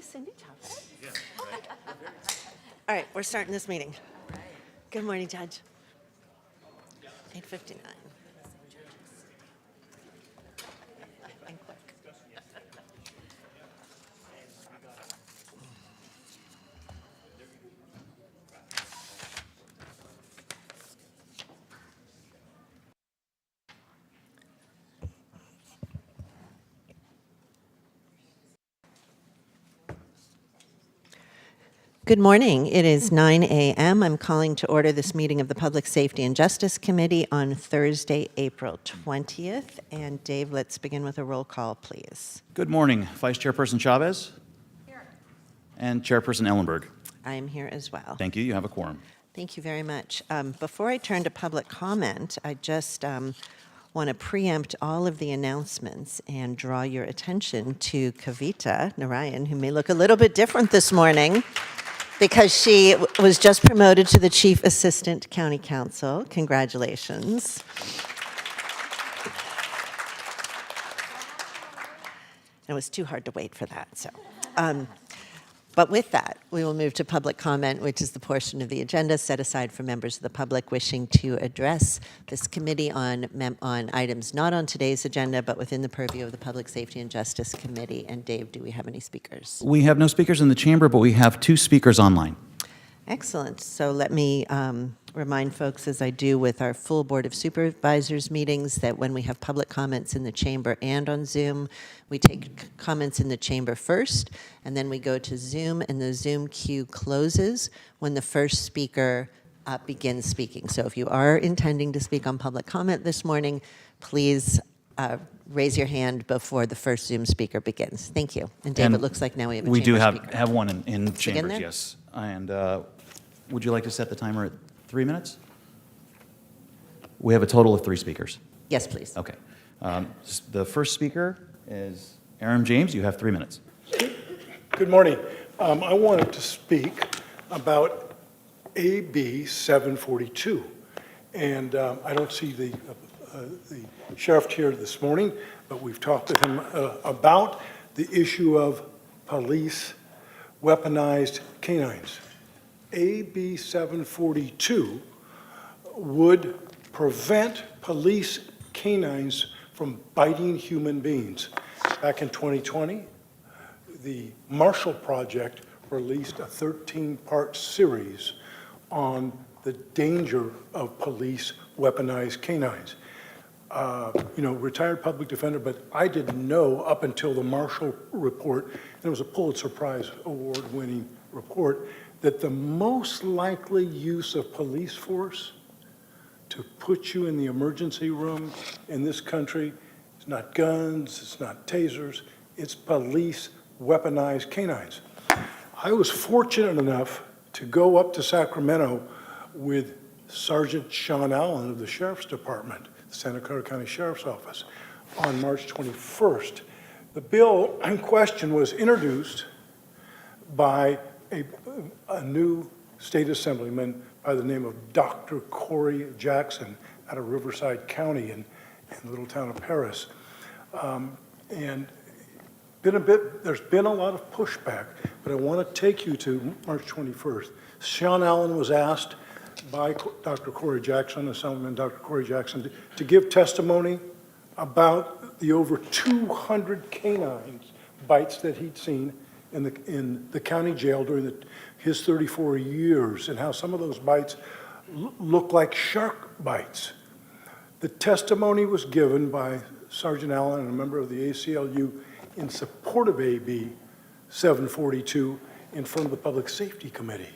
Cindy Chavez? All right, we're starting this meeting. Good morning, Judge. 8:59. And quick. Good morning. It is 9 a.m. I'm calling to order this meeting of the Public Safety and Justice Committee on Thursday, April 20th. And Dave, let's begin with a roll call, please. Good morning, Vice Chairperson Chavez. Here. And Chairperson Ellenberg. I am here as well. Thank you. You have a quorum. Thank you very much. Before I turn to public comment, I just want to preempt all of the announcements and draw your attention to Kavita Narayan, who may look a little bit different this morning because she was just promoted to the Chief Assistant County Counsel. Congratulations. It was too hard to wait for that, so. But with that, we will move to public comment, which is the portion of the agenda set aside for members of the public wishing to address this committee on items not on today's agenda, but within the purview of the Public Safety and Justice Committee. And Dave, do we have any speakers? We have no speakers in the chamber, but we have 2 speakers online. Excellent. So let me remind folks, as I do with our full Board of Supervisors meetings, that when we have public comments in the chamber and on Zoom, we take comments in the chamber first, and then we go to Zoom, and the Zoom queue closes when the first speaker begins speaking. So if you are intending to speak on public comment this morning, please raise your hand before the first Zoom speaker begins. Thank you. And Dave, it looks like now we have a We do chamber speaker. have one in chambers, there? yes. And would you like to set the timer at 3 minutes? We have a total of 3 speakers. Yes, please. Okay. The first speaker is Aaron James. You have 3 minutes. Good morning. I wanted to speak about AB 742. And I don't see the sheriff here this morning, but we've talked with him about the issue of police weaponized canines. AB 742 would prevent police canines from biting human beings. Back in 2020, the Marshall Project released a 13-part series on the danger of police weaponized canines. Retired public defender, but I didn't know up until the Marshall report, and it was a Pulitzer Prize award-winning report, that the most likely use of police force to put you in the emergency room in this country is not guns, it's not tasers, it's police weaponized canines. I was fortunate enough to go up to Sacramento with Sergeant Sean Allen of the Sheriff's Department, the Santa Clara County Sheriff's Office, on March 21st. The bill in question was introduced by a new state assemblyman by the name of Dr. Corey Jackson out of Riverside County in the little town of Paris. And there's been a lot of pushback, but I want to take you to March 21st. Sean Allen was asked by Dr. Corey Jackson, Assemblyman Dr. Corey Jackson, to give testimony about the over 200 canines bites that he'd seen in the county jail during his 34 years, and how some of those bites look like shark bites. The testimony was given by Sergeant Allen and a member of the ACLU in support of AB 742 in front of the Public Safety Committee.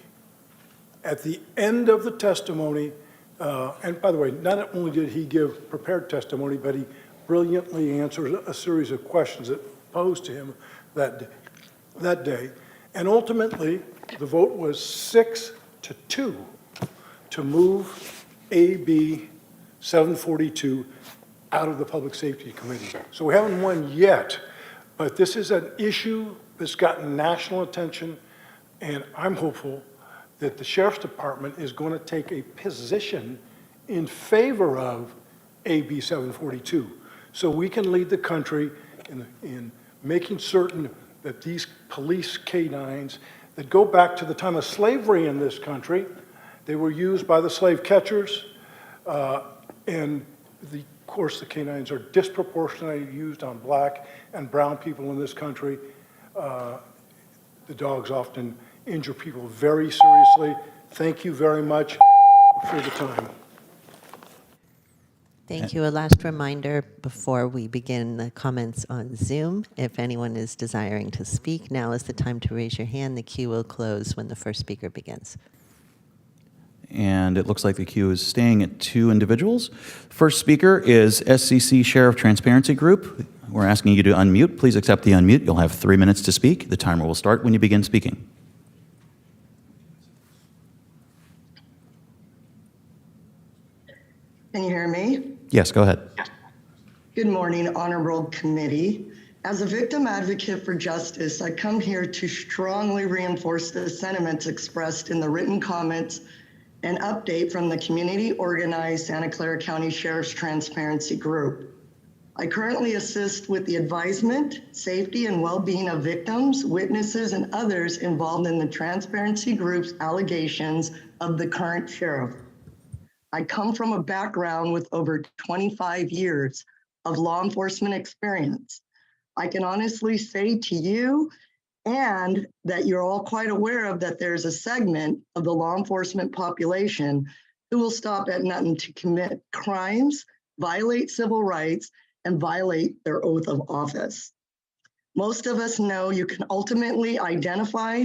At the end of the testimony, and by the way, not only did he give prepared testimony, but he brilliantly answered a series of questions that posed to him that day. And ultimately, the vote was 6-2 to move AB 742 out of the Public Safety Committee. So we haven't won yet, but this is an issue that's gotten national attention, and I'm hopeful that the Sheriff's Department is going to take a position in favor of AB 742, so we can lead the country in making certain that these police canines that go back to the time of slavery in this country, they were used by the slave catchers, and of course, the canines are disproportionately used on black and brown people in this country. The dogs often injure people very seriously. Thank you very much for the time. Thank you. A last reminder before we begin the comments on Zoom. If anyone is desiring to speak, now is the time to raise your hand. The queue will close when the first speaker begins. And it looks like the queue is staying at 2 individuals. First speaker is SCC Sheriff Transparency Group. We're asking you to unmute. Please accept the unmute. You'll have 3 minutes to speak. The timer will start when you begin speaking. Can you hear me? Yes, go ahead. Good morning, Honorable Committee. As a victim advocate for justice, I come here to strongly reinforce the sentiments expressed in the written comments and update from the community-organized Santa Clara County Sheriff's Transparency Group. I currently assist with the advisement, safety, and well-being of victims, witnesses, and others involved in the Transparency Group's allegations of the current sheriff. I come from a background with over 25 years of law enforcement experience. I can honestly say to you and that you're all quite aware of that there's a segment of the law enforcement population who will stop at nothing to commit crimes, violate civil rights, and violate their oath of office. Most of us know you can ultimately identify,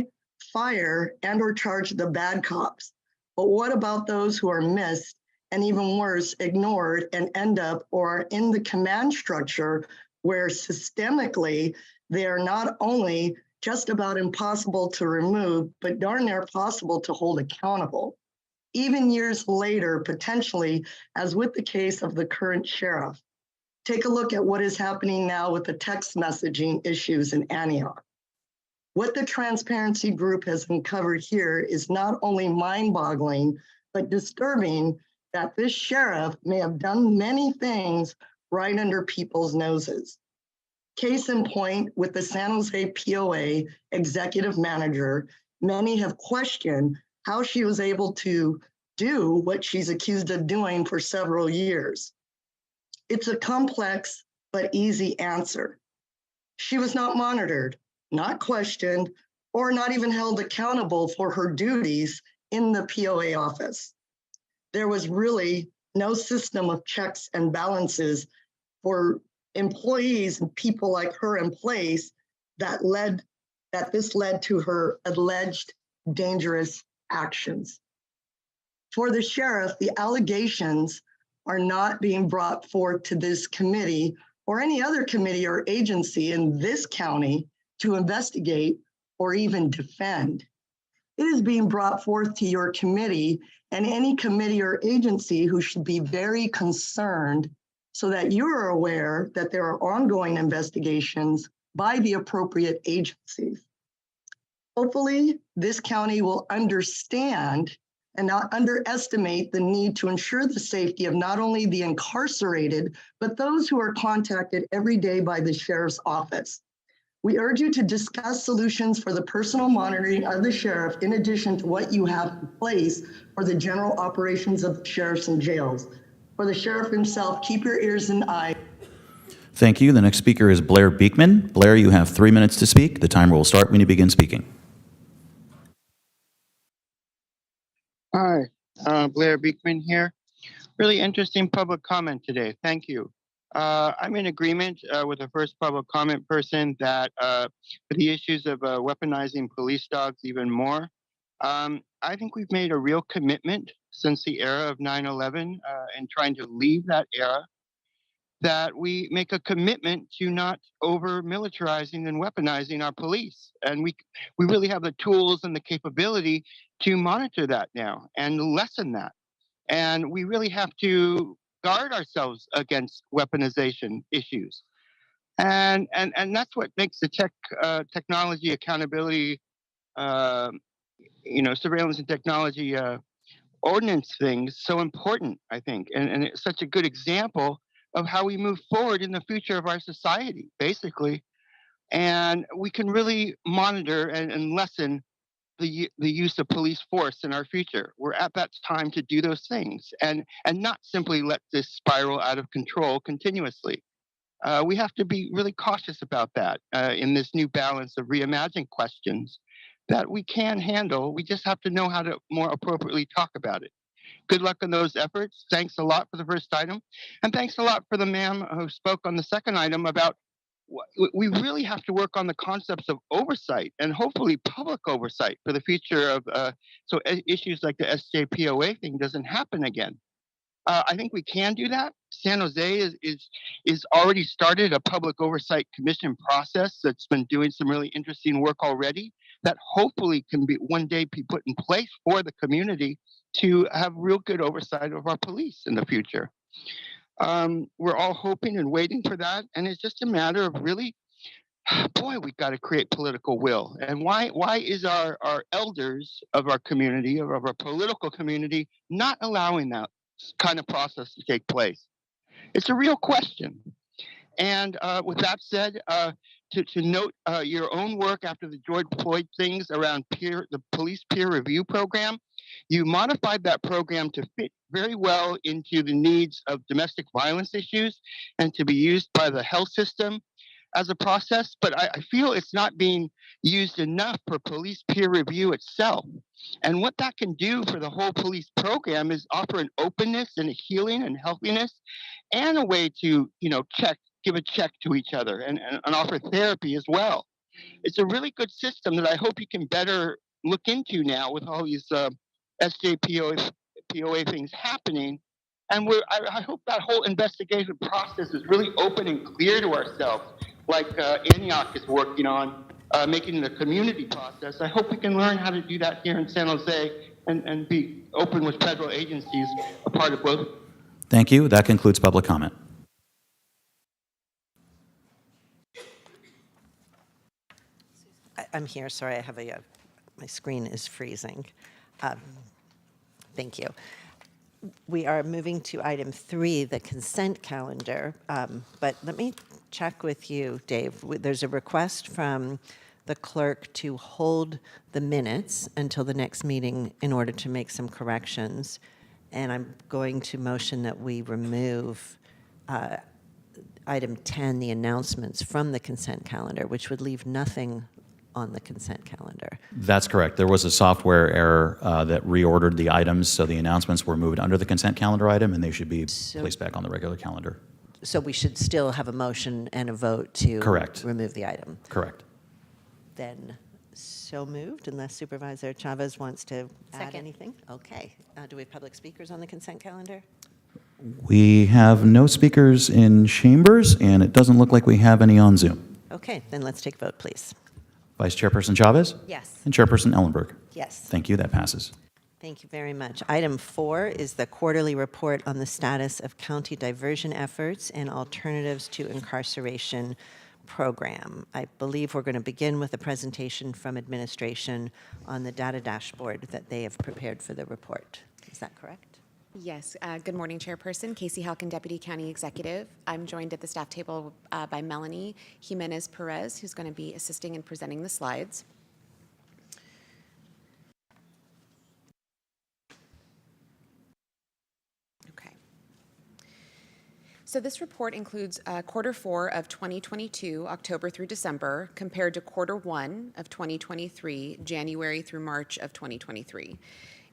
fire, and or charge the bad cops. But what about those who are missed and even worse, ignored and end up or are in the command structure where systemically they are not only just about impossible to remove, but darn near possible to hold accountable. Even years later, potentially, as with the case of the current sheriff. Take a look at what is happening now with the text messaging issues in Antioch. What the Transparency Group has uncovered here is not only mind-boggling, but disturbing that this sheriff may have done many things right under people's noses. Case in point, with the San Jose POA executive manager, many have questioned how she was able to do what she's accused of doing for several years. It's a complex but easy answer. She was not monitored, not questioned, or not even held accountable for her duties in the POA office. There was really no system of checks and balances for employees and people like her in place that this led to her alleged dangerous actions. For the sheriff, the allegations are not being brought forth to this committee or any other committee or agency in this county to investigate or even defend. It is being brought forth to your committee and any committee or agency who should be very concerned so that you're aware that there are ongoing investigations by the appropriate agencies. Hopefully, this county will understand and not underestimate the need to ensure the safety of not only the incarcerated, but those who are contacted every day by the sheriff's office. We urge you to discuss solutions for the personal monitoring of the sheriff in addition to what you have in place for the general operations of the sheriffs and jails. For the sheriff himself, keep your ears and eyes. Thank you. The next speaker is Blair Beekman. Blair, you have 3 minutes to speak. The timer will start when you begin speaking. Hi, Blair Beekman here. Really interesting public comment today. Thank you. I'm in agreement with the first public comment person that for the issues of weaponizing police dogs even more. I think we've made a real commitment since the era of 9/11 and trying to leave that era, that we make a commitment to not over militarizing and weaponizing our police. And we really have the tools and the capability to monitor that now and lessen that. And we really have to guard ourselves against weaponization issues. And that's what makes the technology accountability, surveillance and technology ordinance things so important, I think. And it's such a good example of how we move forward in the future of our society. Basically, And we can really monitor and lessen the use of police force in our future. We're at that time to do those things and not simply let this spiral out of control continuously. We have to be really cautious about that in this new balance of reimagining questions that we can handle. We just have to know how to more appropriately talk about it. Good luck in those efforts. Thanks a lot for the first item. And thanks a lot for the ma'am who spoke on the second item about we really have to work on the concepts of oversight and hopefully public oversight for the future of so issues like the SJPOA thing doesn't happen again. I think we can do that. San Jose is already started a public oversight commission process that's been doing some really interesting work already that hopefully can be one day be put in place for the community to have real good oversight of our police in the future. We're all hoping and waiting for that, and it's just a matter of really, boy, we've got to create political will. And why is our elders of our community, of our political community, not allowing that kind of process to take place? It's a real question. And with that said, to note your own work after the George Floyd things around the police peer review program, you modified that program to fit very well into the needs of domestic violence issues and to be used by the health system as a process. But I feel it's not being used enough for police peer review itself. And what that can do for the whole police program is offer an openness and a healing and healthiness and a way to, give a check to each other and offer therapy as well. It's a really good system that I hope you can better look into now with all these SJPOA things happening. And I hope that whole investigation process is really open and clear to ourselves, like Antioch is working on making the community process. I hope we can learn how to do that here in San Jose and be open with federal agencies, a part of both. Thank you. That concludes public comment. I'm here. Sorry, I have my screen is freezing. Thank you. We are moving to item 3, the consent calendar. But let me check with you, Dave. There's a request from the clerk to hold the minutes until the next meeting in order to make some corrections. And I'm going to motion that we remove item 10, the announcements, from the consent calendar, which would leave nothing on the consent calendar. That's correct. There was a software error that reordered the items, so the announcements were moved under the consent calendar item, and they should be placed back on the regular calendar. So we should still have a motion and a vote to Correct. remove the item. Correct. Then so moved, unless Supervisor Chavez wants to add Second. anything. Okay. Do we have public speakers on the consent calendar? We have no speakers in chambers, and it doesn't look like we have any on Zoom. Okay, then let's take vote, please. Vice Chairperson Chavez? Yes. And Chairperson Ellenberg? Yes. Thank you. That passes. Thank you very much. Item 4 is the quarterly report on the status of county diversion efforts and alternatives to incarceration program. I believe we're going to begin with a presentation from administration on the data dashboard that they have prepared for the report. Is that correct? Yes. Good morning, Chairperson. Casey Halkin, Deputy County Executive. I'm joined at the staff table by Melanie Jimenez Perez, who's going to be assisting in presenting the slides. Okay. So this report includes quarter 4 of 2022, October through December, compared to quarter 1 of 2023, January through March of 2023.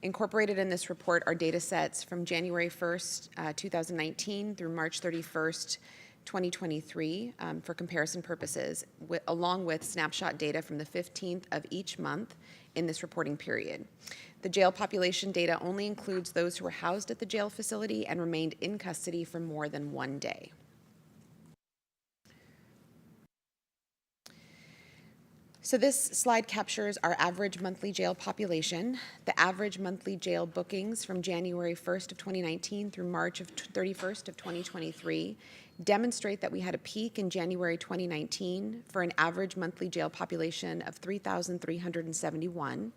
Incorporated in this report are data sets from January 1st, 2019 through March 31st, 2023 for comparison purposes, along with snapshot data from the 15th of each month in this reporting period. The jail population data only includes those who were housed at the jail facility and remained in custody for more than 1 day. So this slide captures our average monthly jail population. The average monthly jail bookings from January 1st of 2019 through March of 31st of 2023 demonstrate that we had a peak in January 2019 for an average monthly jail population of 3,371.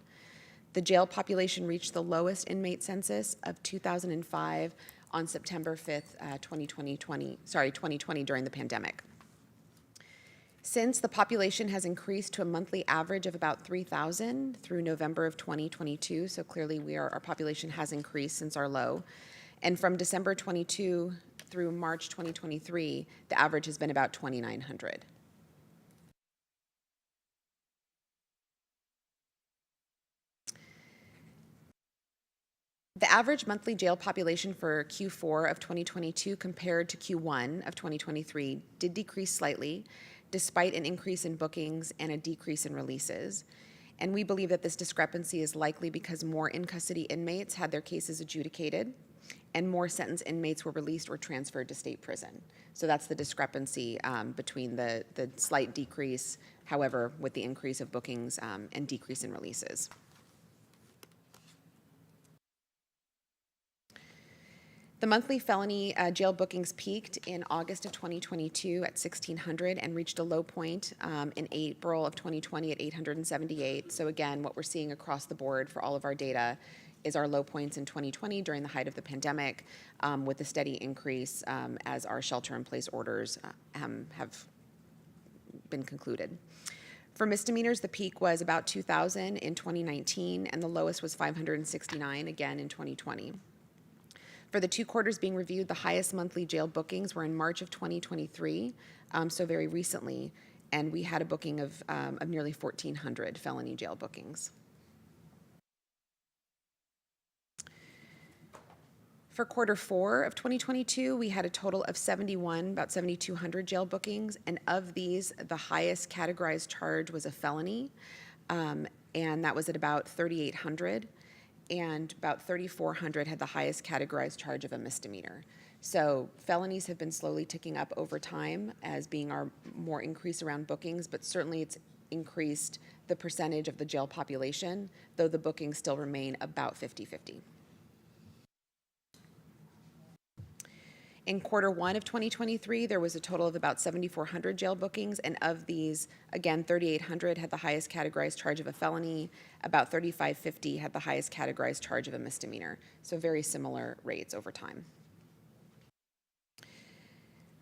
The jail population reached the lowest inmate census of 2005 on September 5th, 2020 during the pandemic. Since the population has increased to a monthly average of about 3,000 through November of 2022, so clearly our population has increased since our low. And from December 22 through March 2023, the average has been about 2,900. The average monthly jail population for Q4 of 2022 compared to Q1 of 2023 did decrease slightly, despite an increase in bookings and a decrease in releases. And we believe that this discrepancy is likely because more in-custody inmates had their cases adjudicated and more sentenced inmates were released or transferred to state prison. So that's the discrepancy between the slight decrease, however, with the increase of bookings and decrease in releases. The monthly felony jail bookings peaked in August of 2022 at 1,600 and reached a low point in April of 2020 at 878. So again, what we're seeing across the board for all of our data is our low points in 2020 during the height of the pandemic, with a steady increase as our shelter-in-place orders have been concluded. For misdemeanors, the peak was about 2,000 in 2019, and the lowest was 569 again in 2020. For the 2 quarters being reviewed, the highest monthly jail bookings were in March of 2023, so very recently, and we had a booking of nearly 1,400 felony jail bookings. For quarter 4 of 2022, we had a total of 71, about 7,200 jail bookings, and of these, the highest categorized charge was a felony, and that was at about 3,800. And about 3,400 had the highest categorized charge of a misdemeanor. So felonies have been slowly ticking up over time as being our more increase around bookings, but certainly it's increased the percentage of the jail population, though the bookings still remain about 50-50. In quarter 1 of 2023, there was a total of about 7,400 jail bookings, and of these, again, 3,800 had the highest categorized charge of a felony, about 3,550 had the highest categorized charge of a misdemeanor. So very similar rates over time.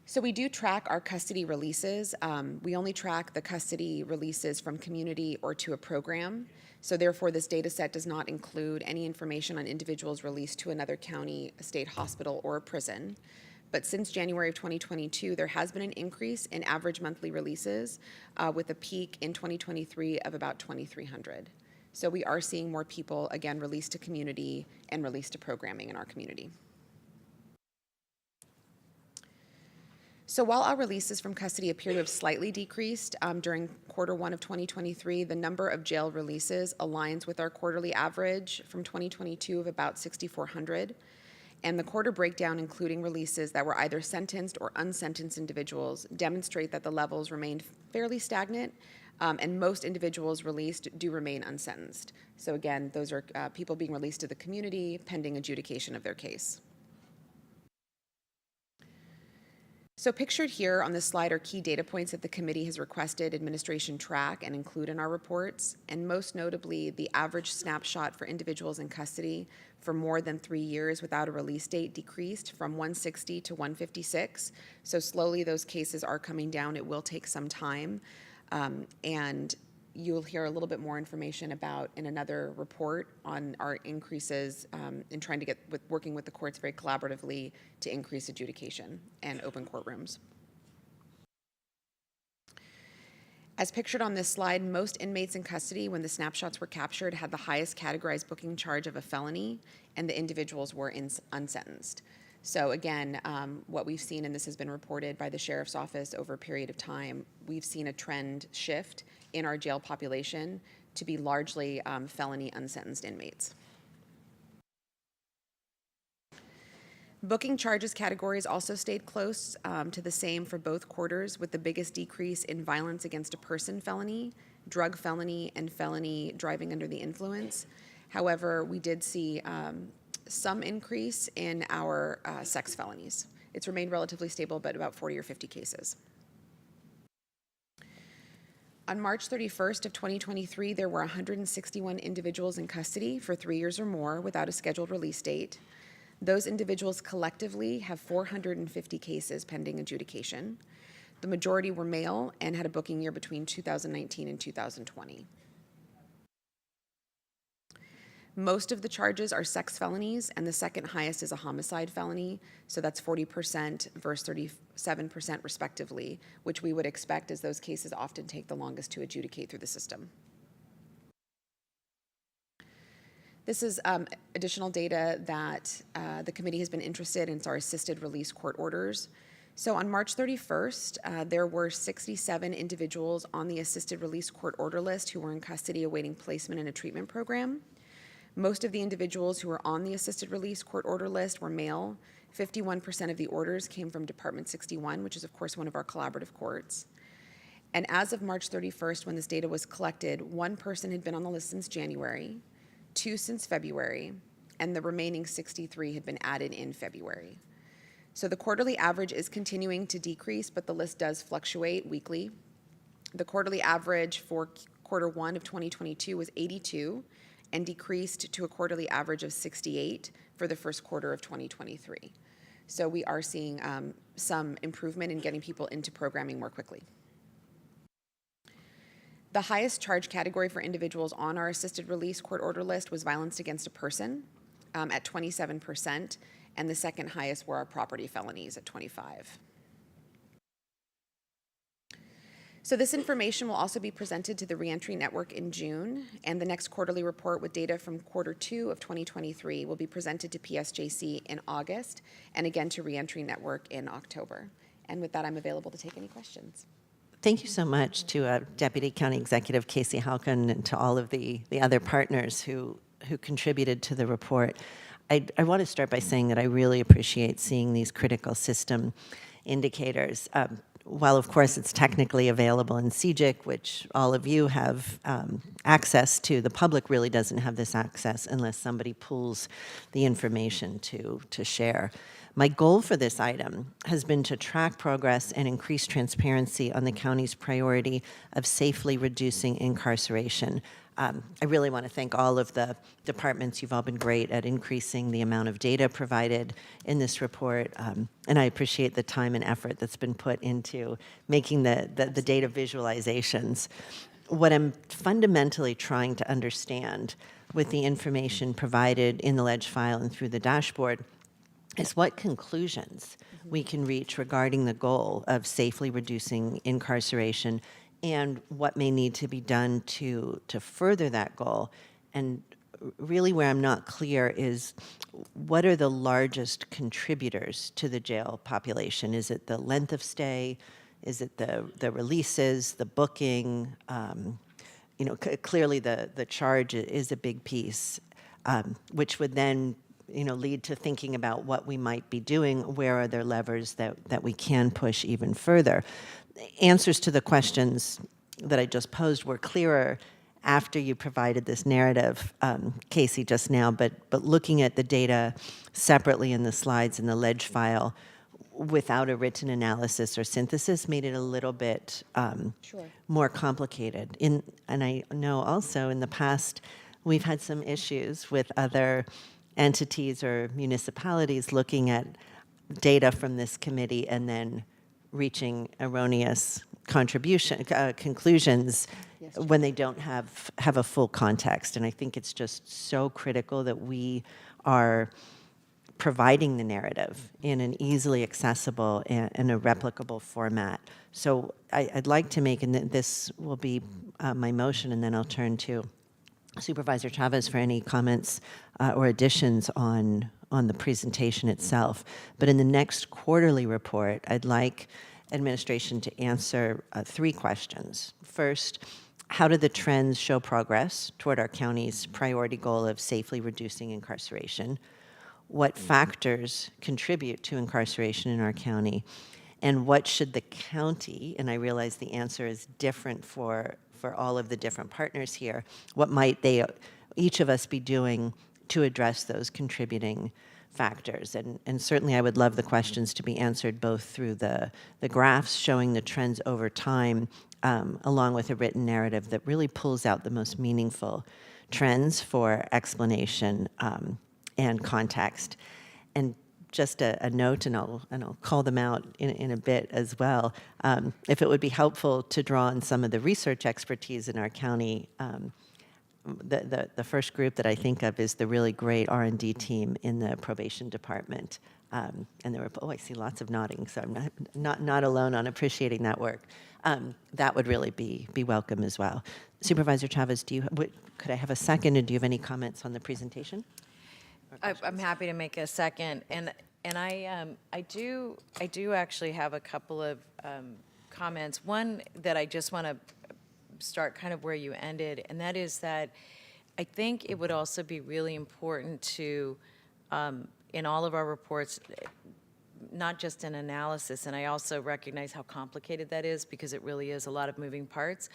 So we do track our custody releases. We only track the custody releases from community or to a program. So therefore, this data set does not include any information on individuals released to another county, a state hospital, or a prison. But since January of 2022, there has been an increase in average monthly releases with a peak in 2023 of about 2,300. So we are seeing more people, again, released to community and released to programming in our community. So while our releases from custody appear to have slightly decreased during quarter 1 of 2023, the number of jail releases aligns with our quarterly average from 2022 of about 6,400. And the quarter breakdown, including releases that were either sentenced or unsentenced individuals, demonstrate that the levels remained fairly stagnant, and most individuals released do remain unsentenced. So again, those are people being released to the community pending adjudication of their case. So pictured here on this slide are key data points that the committee has requested administration track and include in our reports, and most notably the average snapshot for individuals in custody for more than 3 years without a release date decreased from 160 to 156. So slowly those cases are coming down. It will take some time, and you'll hear a little bit more information about in another report on our increases in trying to working with the courts very collaboratively to increase adjudication and open courtrooms. As pictured on this slide, most inmates in custody when the snapshots were captured had the highest categorized booking charge of a felony, and the individuals were unsentenced. So again, what we've seen, and this has been reported by the Sheriff's Office over a period of time, we've seen a trend shift in our jail population to be largely felony unsentenced inmates. Booking charges categories also stayed close to the same for both quarters, with the biggest decrease in violence against a person felony, drug felony, and felony driving under the influence. However, we did see some increase in our sex felonies. It's remained relatively stable, but about 40 or 50 cases. On March 31st of 2023, there were 161 individuals in custody for 3 years or more without a scheduled release date. Those individuals collectively have 450 cases pending adjudication. The majority were male and had a booking year between 2019 and 2020. Most of the charges are sex felonies, and the second highest is a homicide felony. So that's 40% versus 37% respectively, which we would expect as those cases often take the longest to adjudicate through the system. This is additional data that the committee has been interested in. It's our assisted release court orders. So on March 31st, there were 67 individuals on the assisted release court order list who were in custody awaiting placement in a treatment program. Most of the individuals who were on the assisted release court order list were male. 51% of the orders came from Department 61, which is of course one of our collaborative courts. And as of March 31st, when this data was collected, one person had been on the list since January, 2 since February, and the remaining 63 had been added in February. So the quarterly average is continuing to decrease, but the list does fluctuate weekly. The quarterly average for quarter 1 of 2022 was 82 and decreased to a quarterly average of 68 for the first quarter of 2023. So we are seeing some improvement in getting people into programming more quickly. The highest charge category for individuals on our assisted release court order list was violence against a person at 27%, and the second highest were our property felonies at 25%. So this information will also be presented to the Reentry Network in June, and the next quarterly report with data from quarter 2 of 2023 will be presented to PSJC in August, and again to Reentry Network in October. And with that, I'm available to take any questions. Thank you so much to Deputy County Executive Casey Halkin and to all of the other partners who contributed to the report. I want to start by saying that I really appreciate seeing these critical system indicators. While, of course, it's technically available in CGIC, which all of you have access to, the public really doesn't have this access unless somebody pulls the information to share. My goal for this item has been to track progress and increase transparency on the county's priority of safely reducing incarceration. I really want to thank all of the departments. You've all been great at increasing the amount of data provided in this report, and I appreciate the time and effort that's been put into making the data visualizations. What I'm fundamentally trying to understand with the information provided in the ledge file and through the dashboard is what conclusions we can reach regarding the goal of safely reducing incarceration and what may need to be done to further that goal. And really where I'm not clear is what are the largest contributors to the jail population? Is it the length of stay? Is it the releases, the booking? Clearly the charge is a big piece, which would then lead to thinking about what we might be doing. Where are there levers that we can push even further? Answers to the questions that I just posed were clearer after you provided this narrative, Casey, just now, but looking at the data separately in the slides in the ledge file without a written analysis or synthesis made it a little bit more complicated. And I know also in the past we've had some issues with other entities or municipalities looking at data from this committee and then reaching erroneous conclusions when they don't have a full context. And I think it's just so critical that we are providing the narrative in an easily accessible and a replicable format. So I'd like to make, and this will be my motion, and then I'll turn to Supervisor Chavez for any comments or additions on the presentation itself. But in the next quarterly report, I'd like administration to answer 3 questions. First, how do the trends show progress toward our county's priority goal of safely reducing incarceration? What factors contribute to incarceration in our county? And what should the county, and I realize the answer is different for all of the different partners here, what might each of us be doing to address those contributing factors? And certainly I would love the questions to be answered both through the graphs showing the trends over time, along with a written narrative that really pulls out the most meaningful trends for explanation and context. And just a note, and I'll call them out in a bit as well. If it would be helpful to draw on some of the research expertise in our county, the first group that I think of is the really great R&D team in the probation department. And there were, I see lots of nodding, so I'm not alone on appreciating that work. That would really be welcome as well. Supervisor Chavez, could I have a second, and do you have any comments on the presentation? I'm happy to make a second, and I do actually have a couple of comments. One that I just want to start kind of where you ended, and that is that I think it would also be really important to, in all of our reports, not just an analysis, and I also recognize how complicated that is because it really is a lot of moving parts,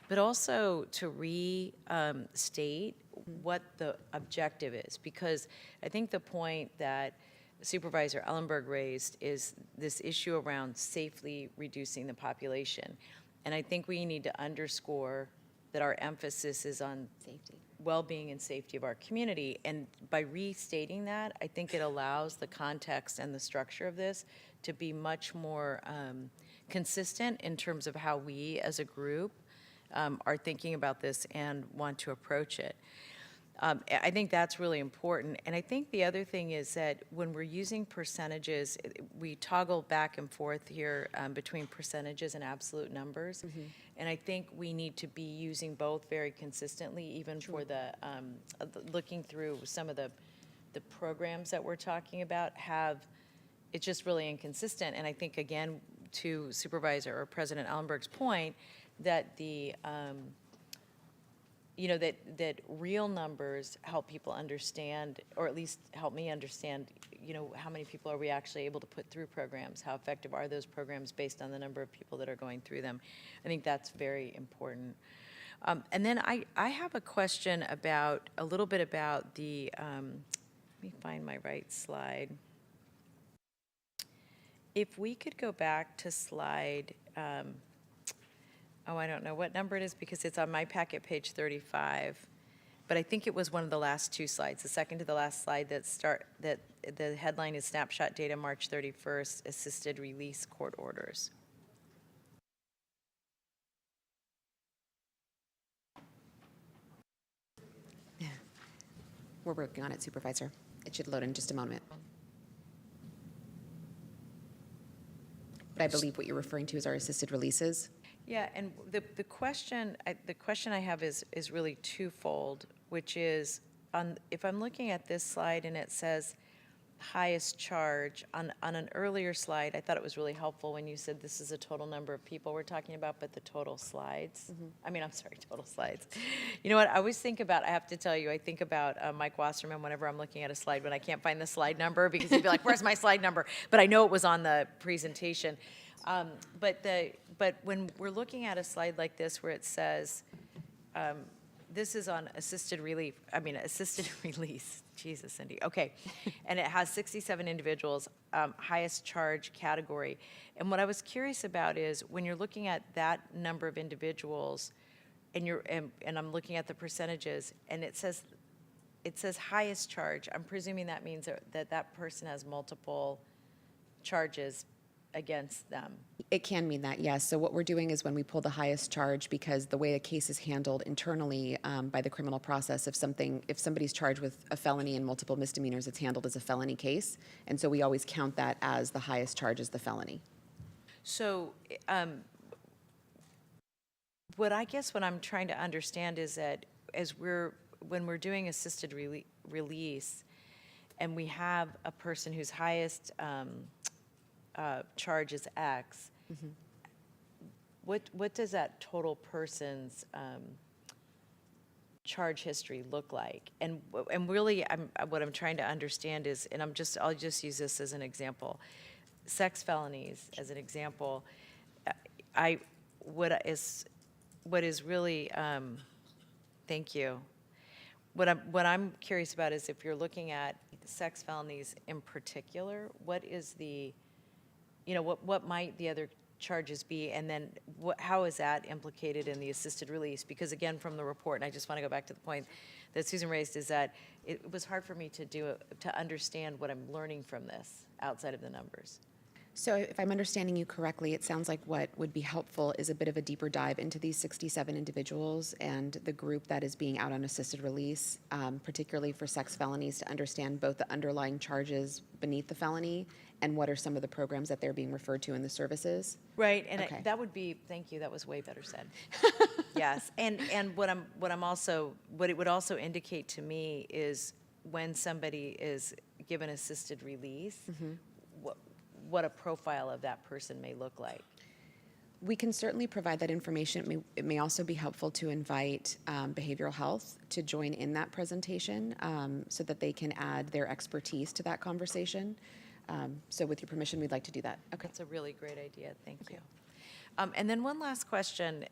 but also to restate what the objective is, because I think the point that Supervisor Ellenberg raised is this issue around safely reducing the population. And I think we need to underscore that our emphasis is on Safety. well-being and safety of our community. And by restating that, I think it allows the context and the structure of this to be much more consistent in terms of how we as a group are thinking about this and want to approach it. I think that's really important. And I think the other thing is that when we're using percentages, we toggle back and forth here between percentages and absolute numbers. Mm-hmm. And I think we need to be using both very consistently, even for the looking through some of the programs that we're talking about it's just really inconsistent. And I think, again, to Supervisor or President Ellenberg's point, that that real numbers help people understand, or at least help me understand, how many people are we actually able to put through programs? How effective are those programs based on the number of people that are going through them? I think that's very important. And then I have a question about, a little bit about the, let me find my right slide. If we could go back to slide, I don't know what number it is because it's on my packet, page 35. But I think it was one of the last two slides, the second to the last slide that the headline is Snapshot Data March 31st, Assisted Release Court Orders. We're working on it, Supervisor. It should load in just a moment. But I believe what you're referring to is our assisted releases. Yeah, and the question I have is really twofold, which is if I'm looking at this slide and it says highest charge on an earlier slide, I thought it was really helpful when you said this is a total number of people we're talking about, but the total slides. Mm-hmm. Total slides. You know what? I always think about. I have to tell you, I think about Mike Wasserman whenever I'm looking at a slide when I can't find the slide number because he'd be like, "Where's my slide number?" But I know it was on the presentation. But when we're looking at a slide like this where it says, this is on assisted release. Jesus, Cindy. Okay. And it has 67 individuals, highest charge category. And what I was curious about is when you're looking at that number of individuals and I'm looking at the percentages and it says highest charge, I'm presuming that means that person has multiple charges against them. It can mean that, yes. So what we're doing is when we pull the highest charge, because the way a case is handled internally by the criminal process, if somebody's charged with a felony and multiple misdemeanors, it's handled as a felony case. And so we always count that as the highest charge as the felony. So what I'm trying to understand is that when we're doing assisted release and we have a person whose highest charge is X, mm-hmm. What does that total person's charge history look like? And really, what I'm trying to understand is, and I'll just use this as an example, sex felonies as an example. What is really, thank you. What I'm curious about is if you're looking at sex felonies in particular, what is the what might the other charges be? And then how is that implicated in the assisted release? Because again, from the report, and I just want to go back to the point that Susan raised, is that it was hard for me to understand what I'm learning from this outside of the numbers. So if I'm understanding you correctly, it sounds like what would be helpful is a bit of a deeper dive into these 67 individuals and the group that is being out on assisted release, particularly for sex felonies, to understand both the underlying charges beneath the felony and what are some of the programs that they're being referred to in the services. Right, and Okay. that would be, thank you, that was way better said. Yes, and what it would also indicate to me is when somebody is given assisted release, what a profile of that person may look like. We can certainly provide that information. It may also be helpful to invite behavioral health to join in that presentation so that they can add their expertise to that conversation. So with your permission, we'd like to do that. Okay. That's a really great idea, thank you. And then one last question,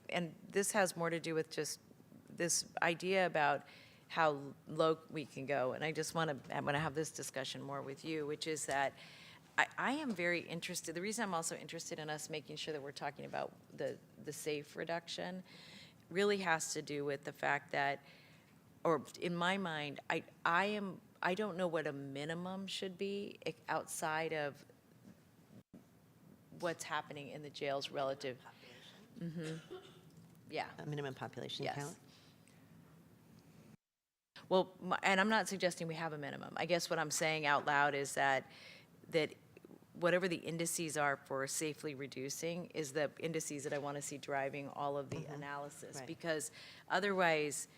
and this has more to do with just this idea about how low we can go, and I want to have this discussion more with you, which is that I am very interested. The reason I'm also interested in us making sure that we're talking about the safe reduction really has to do with the fact that, or in my mind, I don't know what a minimum should be outside of what's happening in the jails relative. Yeah. A minimum population Yes. count? Well, and I'm not suggesting we have a minimum. I guess what I'm saying out loud is that whatever the indices are for safely reducing is the indices that I want to see driving all of the analysis. Right. Because otherwise,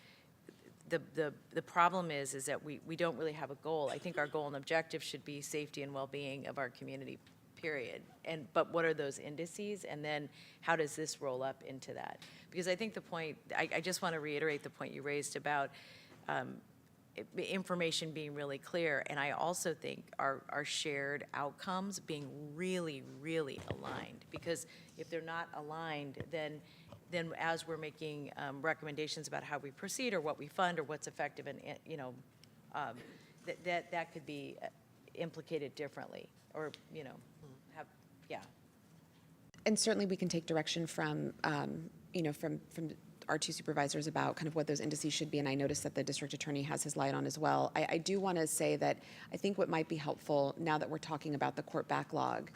the problem is that we don't really have a goal. I think our goal and objective should be safety and well-being of our community, period. But what are those indices? And then how does this roll up into that? Because I think the point, I just want to reiterate the point you raised about information being really clear, and I also think our shared outcomes being really, really aligned. Because if they're not aligned, then as we're making recommendations about how we proceed or what we fund or what's effective, and that could be implicated differently, or have And certainly we can take direction from from our two supervisors about kind of what those indices should be, and I noticed that the district attorney has his light on as well. I do want to say that I think what might be helpful now that we're talking about the court backlog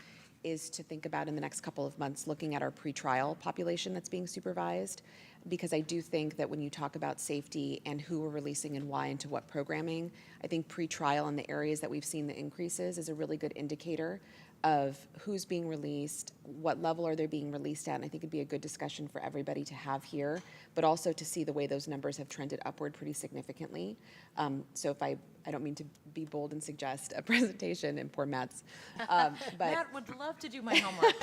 is to think about in the next couple of months looking at our pretrial population that's being supervised, because I do think that when you talk about safety and who we're releasing and why into what programming, I think pretrial in the areas that we've seen the increases is a really good indicator of who's being released, what level are they being released at, and I think it'd be a good discussion for everybody to have here, but also to see the way those numbers have trended upward pretty significantly. So if I don't mean to be bold and suggest a presentation, and poor Matt's, but Matt would love to do my homework.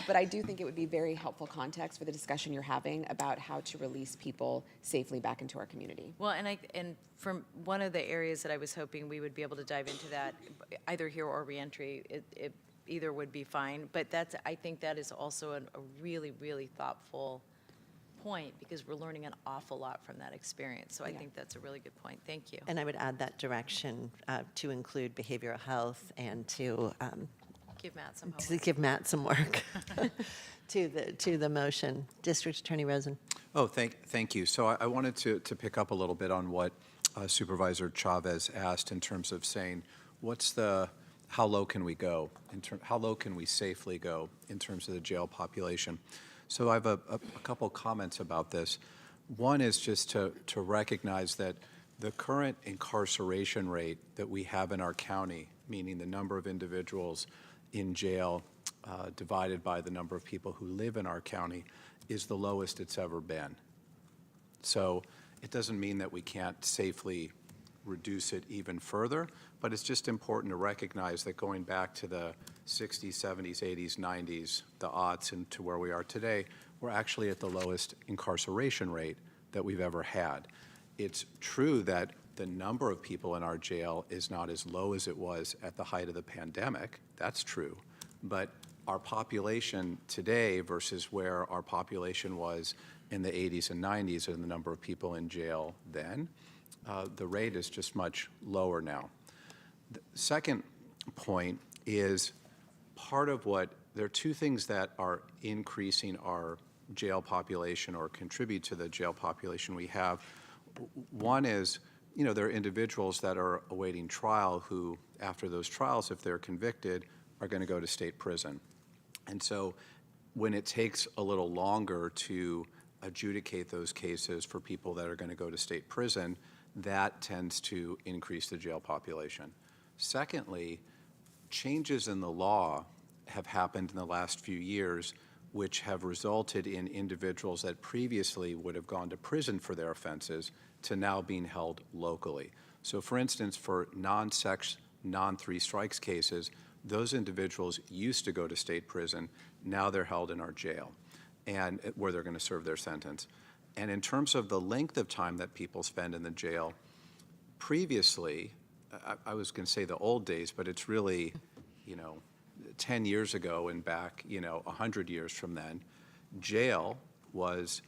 but I do think it would be very helpful context for the discussion you're having about how to release people safely back into our community. Well, and from one of the areas that I was hoping we would be able to dive into that, either here or reentry, it either would be fine. But I think that is also a really, really thoughtful point, because we're learning an awful lot from that experience. So I think that's a really good point. Thank you. And I would add that direction to include behavioral health and to Give Matt some hope. give Matt some work to the motion. District Attorney Rosen. Oh, thank you. So I wanted to pick up a little bit on what Supervisor Chavez asked in terms of saying, how low can we go? How low can we safely go in terms of the jail population? So I have a couple comments about this. One is just to recognize that the current incarceration rate that we have in our county, meaning the number of individuals in jail divided by the number of people who live in our county, is the lowest it's ever been. So it doesn't mean that we can't safely reduce it even further, but it's just important to recognize that going back to the 60s, 70s, 80s, 90s, the aughts, and to where we are today, we're actually at the lowest incarceration rate that we've ever had. It's true that the number of people in our jail is not as low as it was at the height of the pandemic. That's true. But our population today versus where our population was in the 80s and 90s and the number of people in jail then, the rate is just much lower now. The second point is part of what there are two things that are increasing our jail population or contribute to the jail population we have. One is, there are individuals that are awaiting trial who, after those trials, if they're convicted, are going to go to state prison. And so when it takes a little longer to adjudicate those cases for people that are going to go to state prison, that tends to increase the jail population. Secondly, changes in the law have happened in the last few years which have resulted in individuals that previously would have gone to prison for their offenses to now being held locally. So for instance, for non-sex, non-three strikes cases, those individuals used to go to state prison, now they're held in our jail, and where they're going to serve their sentence. And in terms of the length of time that people spend in the jail, previously, I was going to say the old days, but it's really, 10 years ago and back, 100 years from then, jail was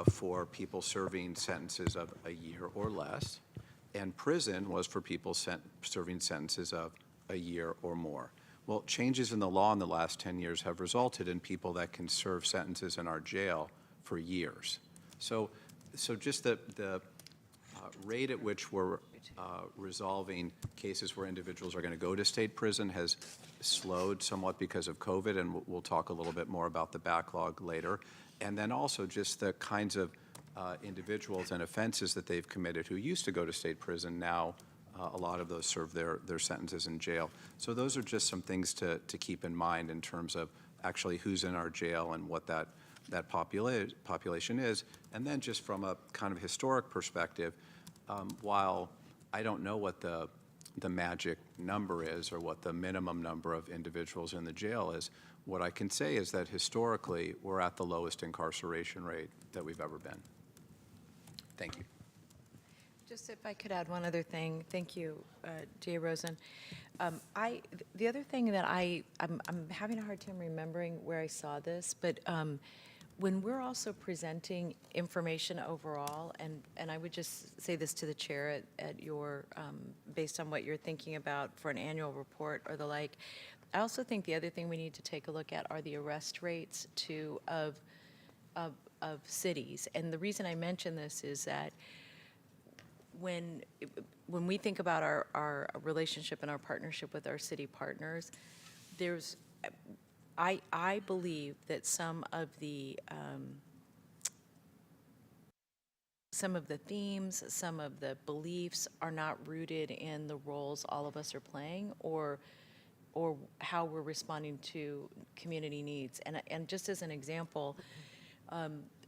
for people serving sentences of a year or less, and prison was for people serving sentences of a year or more. Well, changes in the law in the last 10 years have resulted in people that can serve sentences in our jail for years. So just the rate at which we're resolving cases where individuals are going to go to state prison has slowed somewhat because of COVID, and we'll talk a little bit more about the backlog later. And then also just the kinds of individuals and offenses that they've committed who used to go to state prison now, a lot of those serve their sentences in jail. So those are just some things to keep in mind in terms of actually who's in our jail and what that population is. And then just from a kind of historic perspective, while I don't know what the magic number is or what the minimum number of individuals in the jail is, what I can say is that historically we're at the lowest incarceration rate that we've ever been. Thank you. Just if I could add one other thing. Thank you, J. Rosen. The other thing that I'm having a hard time remembering where I saw this, but when we're also presenting information overall, and I would just say this to the chair at your, based on what you're thinking about for an annual report or the like, I also think the other thing we need to take a look at are the arrest rates too of cities. And the reason I mention this is that when we think about our relationship and our partnership with our city partners, I believe that some of the themes, some of the beliefs are not rooted in the roles all of us are playing or how we're responding to community needs. And just as an example,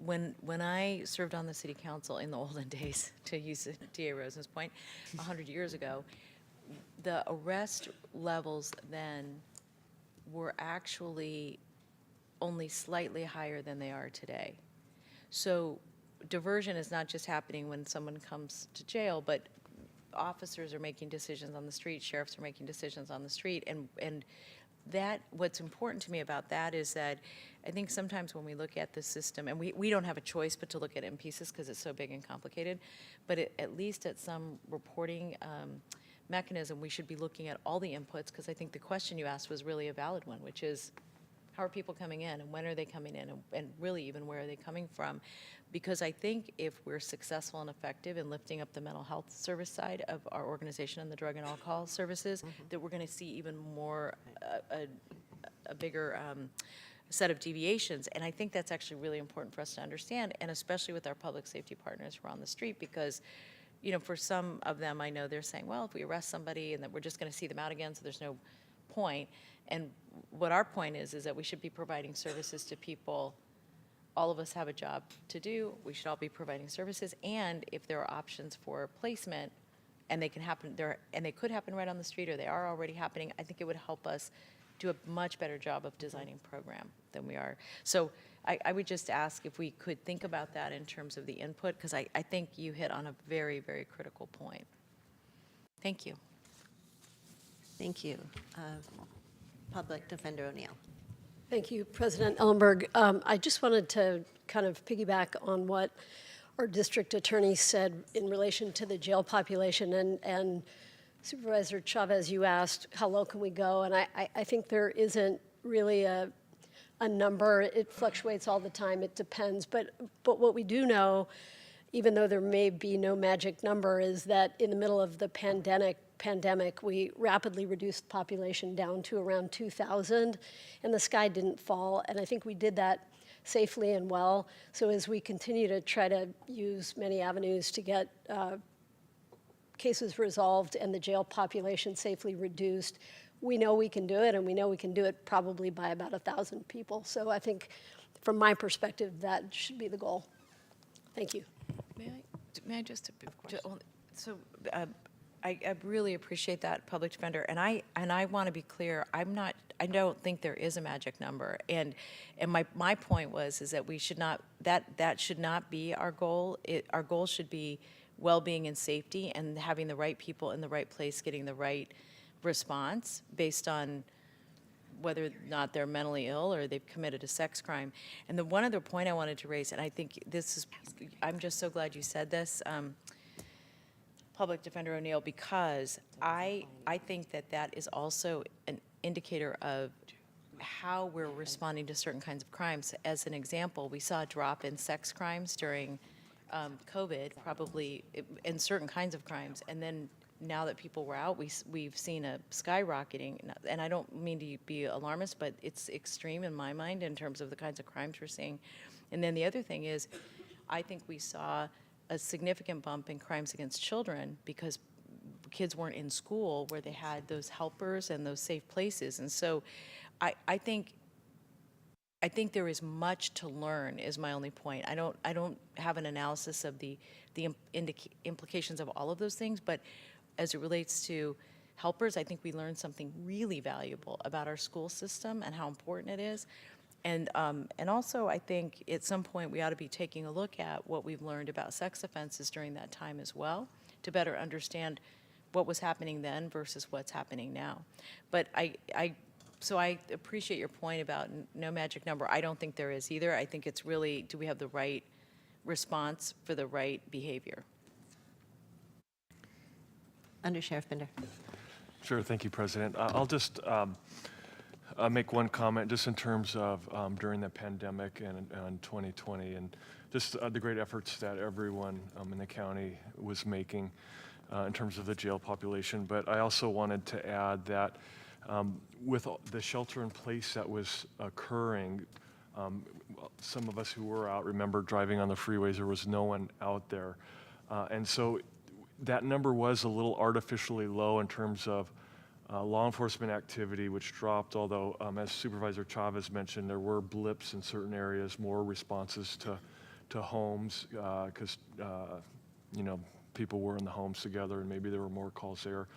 when I served on the city council in the olden days, to use D.A. Rosen's point, 100 years ago, the arrest levels then were actually only slightly higher than they are today. So diversion is not just happening when someone comes to jail, but officers are making decisions on the street, sheriffs are making decisions on the street, and that, what's important to me about that is that I think sometimes when we look at the system, and we don't have a choice but to look at it in pieces because it's so big and complicated, but at least at some reporting mechanism, we should be looking at all the inputs, because I think the question you asked was really a valid one, which is, how are people coming in and when are they coming in, and really even where are they coming from? Because I think if we're successful and effective in lifting up the mental health service side of our organization and the drug and alcohol services, that we're going to see even more, a bigger set of deviations. And I think that's actually really important for us to understand, and especially with our public safety partners who are on the street, because for some of them, I know they're saying, well, if we arrest somebody and that we're just going to see them out again, so there's no point. And what our point is that we should be providing services to people. All of us have a job to do. We should all be providing services. And if there are options for placement, and they can happen there, and they could happen right on the street, or they are already happening, I think it would help us do a much better job of designing program than we are. So I would just ask if we could think about that in terms of the input, because I think you hit on a very, very critical point. Thank you. Thank you. Public Defender O'Neill. Thank you, President Ellenberg. I just wanted to kind of piggyback on what our district attorney said in relation to the jail population. And Supervisor Chavez, you asked, how low can we go? And I think there isn't really a number. It fluctuates all the time. It depends. But what we do know, even though there may be no magic number, is that in the middle of the pandemic, we rapidly reduced the population down to around 2,000, and the sky didn't fall. And I think we did that safely and well. So as we continue to try to use many avenues to get cases resolved and the jail population safely reduced, we know we can do it, and we know we can do it probably by about 1,000 people. So I think, from my perspective, that should be the goal. Thank you. May I just, so I really appreciate that, Public Defender, and I want to be clear. I don't think there is a magic number, and my point is that we should not, that should not be our goal. Our goal should be well-being and safety, and having the right people in the right place, getting the right response based on whether or not they're mentally ill or they've committed a sex crime. And the one other point I wanted to raise, and I think this is, I'm just so glad you said this, Public Defender O'Neill, because I think that is also an indicator of how we're responding to certain kinds of crimes. As an example, we saw a drop in sex crimes during COVID, probably in certain kinds of crimes, and then now that people were out, we've seen a skyrocketing, and I don't mean to be alarmist, but it's extreme in my mind in terms of the kinds of crimes we're seeing. And then the other thing is, I think we saw a significant bump in crimes against children because kids weren't in school where they had those helpers and those safe places. And so I think there is much to learn, is my only point. I don't have an analysis of the implications of all of those things, but as it relates to helpers, I think we learned something really valuable about our school system and how important it is. And also, I think at some point we ought to be taking a look at what we've learned about sex offenses during that time as well, to better understand what was happening then versus what's happening now. But so I appreciate your point about no magic number. I don't think there is either. I think it's really, do we have the right response for the right behavior? Under Sheriff Binder. Sure, thank you, President. I'll just make one comment just in terms of during the pandemic and 2020 and just the great efforts that everyone in the county was making in terms of the jail population. But I also wanted to add that with the shelter in place that was occurring, some of us who were out remember driving on the freeways, there was no one out there. And so that number was a little artificially low in terms of law enforcement activity, which dropped, although as Supervisor Chavez mentioned, there were blips in certain areas, more responses to homes, because people were in the homes together and maybe there were more calls there.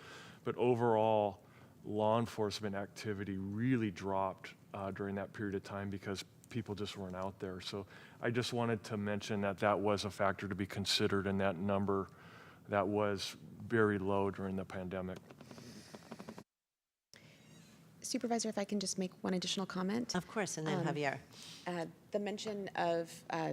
But overall, law enforcement activity really dropped during that period of time because people just weren't out there. So I just wanted to mention that was a factor to be considered in that number that was very low during the pandemic. Supervisor, if I can just make one additional comment. Of course, and then Javier. The mention of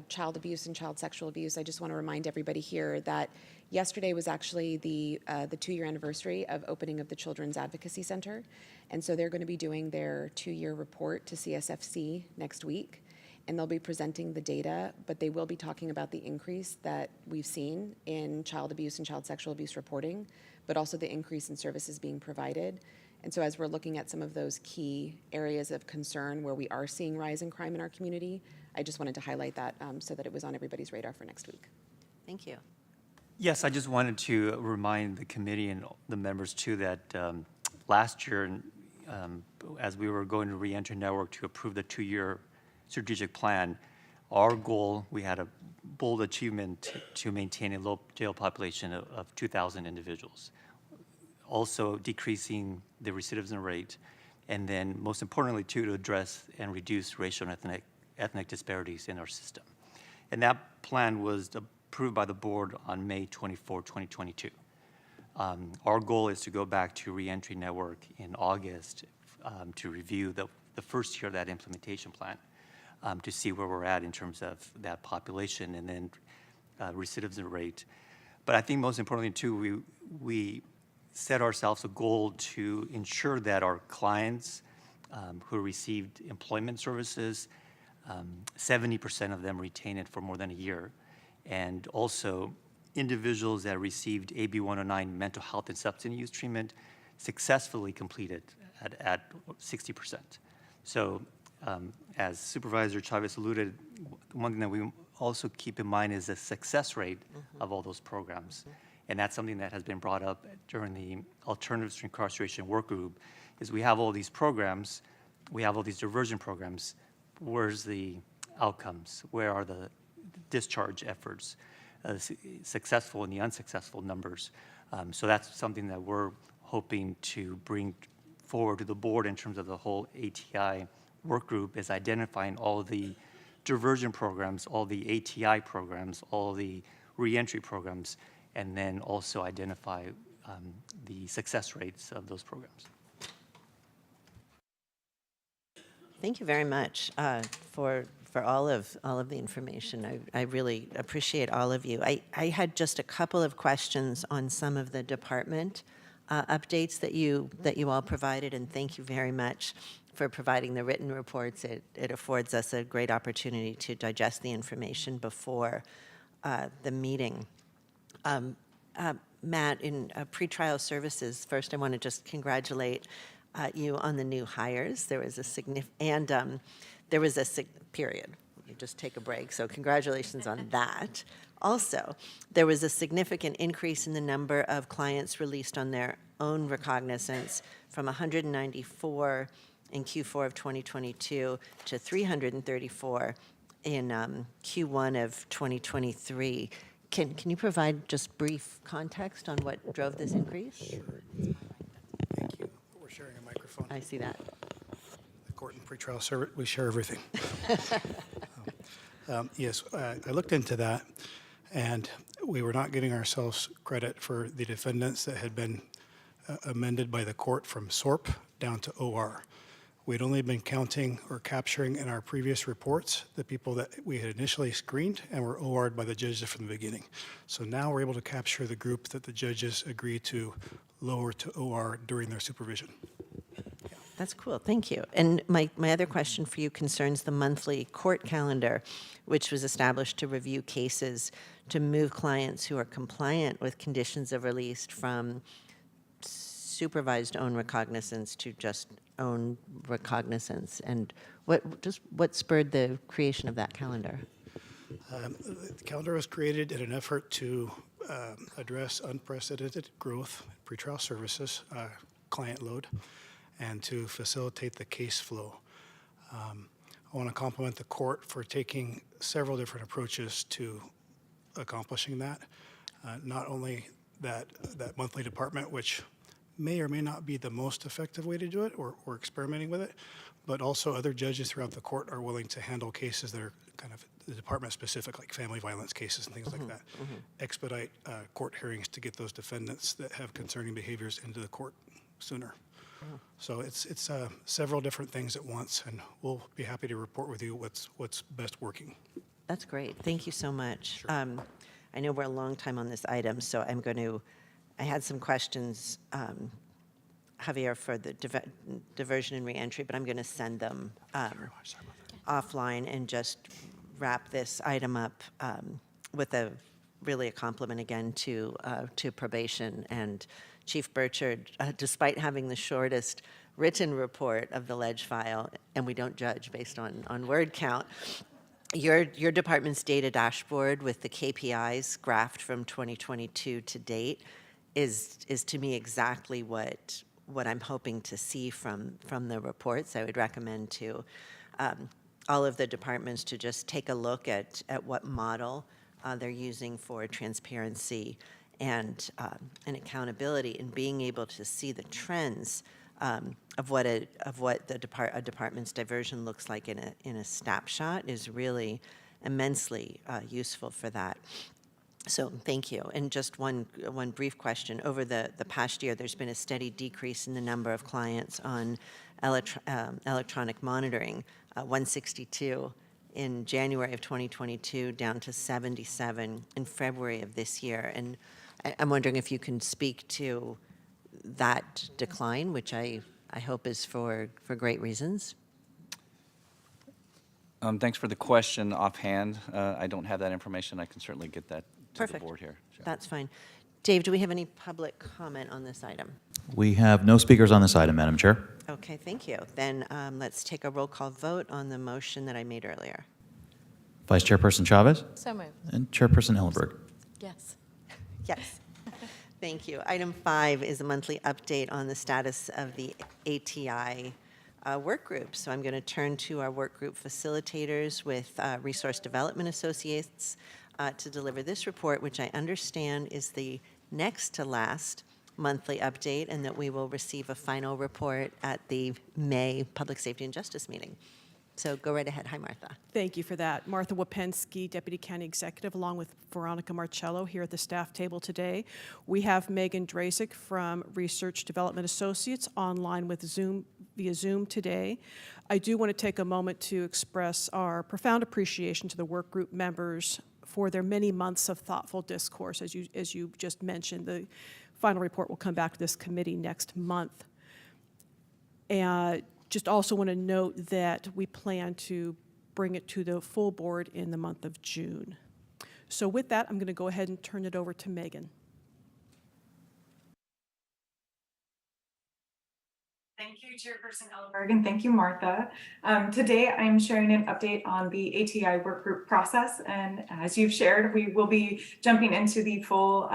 child abuse and child sexual abuse, I just want to remind everybody here that yesterday was actually the 2-year anniversary of opening of the Children's Advocacy Center. And so they're going to be doing their 2-year report to CSFC next week. And they'll be presenting the data, but they will be talking about the increase that we've seen in child abuse and child sexual abuse reporting, but also the increase in services being provided. And so as we're looking at some of those key areas of concern where we are seeing rise in crime in our community, I just wanted to highlight that so that it was on everybody's radar for next week. Thank you. Yes, I just wanted to remind the committee and the members too that last year, as we were going to re-enter network to approve the 2-year strategic plan, our goal, we had a bold achievement to maintain a low jail population of 2,000 individuals. Also decreasing the recidivism rate, and then most importantly too, to address and reduce racial and ethnic disparities in our system. And that plan was approved by the board on May 24, 2022. Our goal is to go back to re-entry network in August to review the first year of that implementation plan. To see where we're at in terms of that population and then recidivism rate. But I think most importantly too, we set ourselves a goal to ensure that our clients who received employment services. 70% of them retained it for more than a year. And also, individuals that received AB 109 mental health and substance use treatment successfully completed at 60%. So as Supervisor Chavez alluded, one thing that we also keep in mind is the success rate of all those programs. And that's something that has been brought up during the Alternatives to Incarceration Work Group, is we have all these programs, we have all these diversion programs. Where's the outcomes? Where are the discharge efforts? Successful and the unsuccessful numbers. So that's something that we're hoping to bring forward to the board in terms of the whole ATI work group, is identifying all the diversion programs, all the ATI programs, all the reentry programs, and then also identify the success rates of those programs. Thank you very much for all of the information. I really appreciate all of you. I had just a couple of questions on some of the department updates that you all provided, and thank you very much for providing the written reports. It affords us a great opportunity to digest the information before the meeting. Matt, in pretrial services, first I want to just congratulate you on the new hires. There was a period. You just take a break, so congratulations on that. Also, there was a significant increase in the number of clients released on their own recognizance from 194 in Q4 of 2022 to 334 in Q1 of 2023. Can you provide just brief context on what drove this increase? Sure. Thank you. We're sharing a microphone. I see that. The court and pretrial service, we share everything. Yes, I looked into that, and we were not giving ourselves credit for the defendants that had been amended by the court from SORP down to OR. We'd only been counting or capturing in our previous reports the people that we had initially screened and were OR'd by the judges from the beginning. So now we're able to capture the group that the judges agreed to lower to OR during their supervision. That's cool, thank you. And my other question for you concerns the monthly court calendar, which was established to review cases to move clients who are compliant with conditions of release from supervised own recognizance to just own recognizance. And what spurred the creation of that calendar? The calendar was created in an effort to address unprecedented growth in pretrial services, client load, and to facilitate the case flow. I want to compliment the court for taking several different approaches to accomplishing that. Not only that monthly department, which may or may not be the most effective way to do it, or experimenting with it, but also other judges throughout the court are willing to handle cases that are kind of the department specific, like family violence cases and things like that. Expedite court hearings to get those defendants that have concerning behaviors into the court sooner. So it's several different things at once, and we'll be happy to report with you what's best working. That's great. Thank you so much. Sure. I know we're a long time on this item, so I had some questions, Javier, for the diversion and reentry, but I'm going to send them offline and just wrap this item up with really a compliment again to probation and Chief Burchard. Despite having the shortest written report of the ledge file, and we don't judge based on word count, your department's data dashboard with the KPIs graphed from 2022 to date is to me exactly what I'm hoping to see from the reports. I would recommend to all of the departments to just take a look at what model they're using for transparency and accountability, and being able to see the trends of what a department's diversion looks like in a snapshot is really immensely useful for that. So thank you. And just one brief question. Over the past year, there's been a steady decrease in the number of clients on electronic monitoring, 162 in January of 2022, down to 77 in February of this year. And I'm wondering if you can speak to that decline, which I I hope is for great reasons. Thanks for the question offhand. I don't have that information. I can certainly get that to Perfect. the board here. So. That's fine. Dave, do we have any public comment on this item? We have no speakers on this item, Madam Chair. Okay, thank you. Then let's take a roll call vote on the motion that I made earlier. Vice Chairperson Chavez So moved. and Chairperson Ellenberg. Yes. Yes. Thank you. Item 5 is a monthly update on the status of the ATI work group. So I'm going to turn to our work group facilitators with Resource Development Associates to deliver this report, which I understand is the next to last monthly update, and that we will receive a final report at the May Public Safety and Justice meeting. So go right ahead. Hi, Martha. Thank you for that. Martha Wapensky, Deputy County Executive, along with Veronica Marcello here at the staff table today. We have Megan Drasick from Research Development Associates online with Zoom via Zoom today. I do want to take a moment to express our profound appreciation to the work group members for their many months of thoughtful discourse. As you just mentioned, the final report will come back to this committee next month. And just also want to note that we plan to bring it to the full board in the month of June. So with that, I'm going to go ahead and turn it over to Megan. Thank you, Chairperson Ellenberg, and thank you, Martha. Today, I'm sharing an update on the ATI work group process, and as you've shared, we will be jumping into the full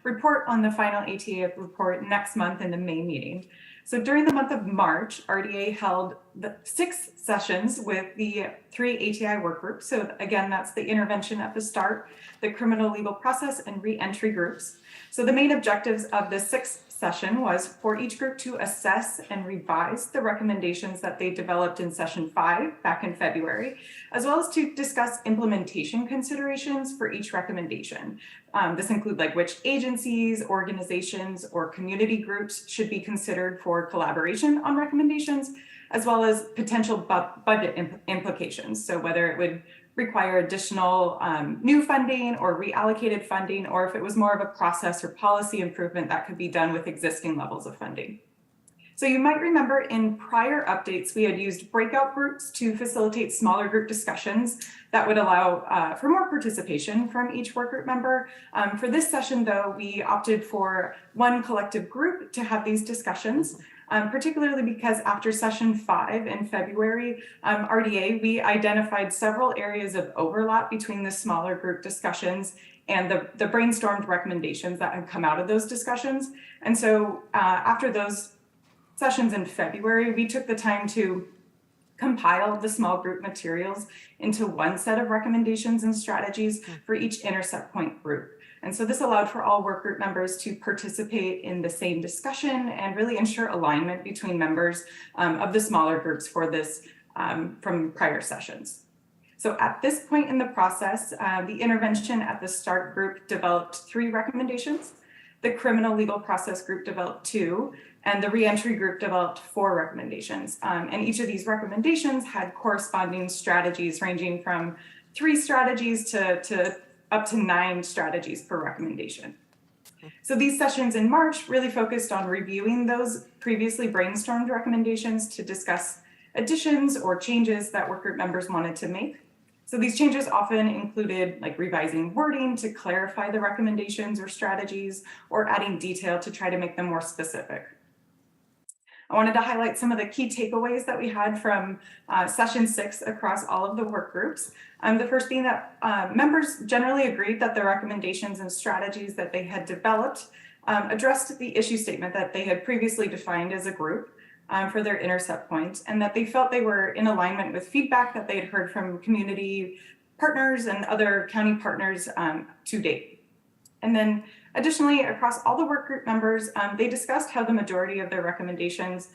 report on the final ATI report next month in the May meeting. So during the month of March, RDA held 6 sessions with the 3 ATI work groups. So again, that's the intervention at the start, the criminal legal process, and re-entry groups. So the main objectives of the 6th session was for each group to assess and revise the recommendations that they developed in session 5 back in February, as well as to discuss implementation considerations for each recommendation. This include like which agencies, organizations, or community groups should be considered for collaboration on recommendations, as well as potential budget implications. So whether it would require additional new funding or reallocated funding, or if it was more of a process or policy improvement that could be done with existing levels of funding. So you might remember in prior updates, we had used breakout groups to facilitate smaller group discussions that would allow for more participation from each work group member. For this session, though, we opted for one collective group to have these discussions. Particularly because after session 5 in February, RDA, we identified several areas of overlap between the smaller group discussions and the brainstormed recommendations that had come out of those discussions. And so after those sessions in February, we took the time to compile the small group materials into one set of recommendations and strategies for each intercept point group. And so this allowed for all work group members to participate in the same discussion and really ensure alignment between members of the smaller groups for this from prior sessions. So at this point in the process, the intervention at the start group developed 3 recommendations. The criminal legal process group developed 2, and the reentry group developed 4 recommendations. And each of these recommendations had corresponding strategies ranging from 3 strategies to up to 9 strategies per recommendation. So these sessions in March really focused on reviewing those previously brainstormed recommendations to discuss additions or changes that work group members wanted to make. So these changes often included like revising wording to clarify the recommendations or strategies, or adding detail to try to make them more specific. I wanted to highlight some of the key takeaways that we had from session 6 across all of the work groups. The first being that members generally agreed that the recommendations and strategies that they had developed addressed the issue statement that they had previously defined as a group for their intercept points, and that they felt they were in alignment with feedback that they had heard from community partners and other county partners to date. And then additionally, across all the work group members, they discussed how the majority of their recommendations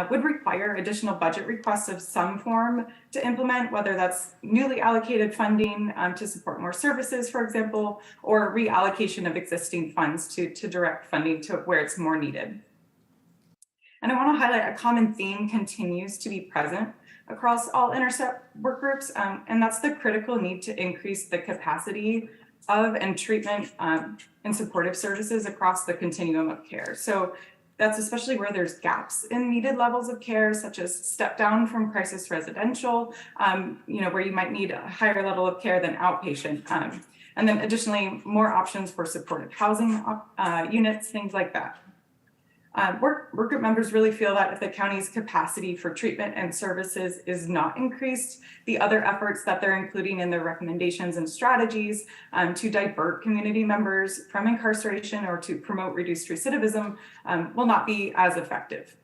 would require additional budget requests of some form to implement, whether that's newly allocated funding to support more services, for example, or reallocation of existing funds to direct funding to where it's more needed. And I want to highlight a common theme continues to be present across all intercept work groups, and that's the critical need to increase the capacity of and treatment and supportive services across the continuum of care. So That's especially where there's gaps in needed levels of care, such as step down from crisis residential, where you might need a higher level of care than outpatient. And then additionally, more options for supportive housing units, things like that. Work group members really feel that if the county's capacity for treatment and services is not increased, the other efforts that they're including in their recommendations and strategies to divert community members from incarceration or to promote reduced recidivism will not be as effective.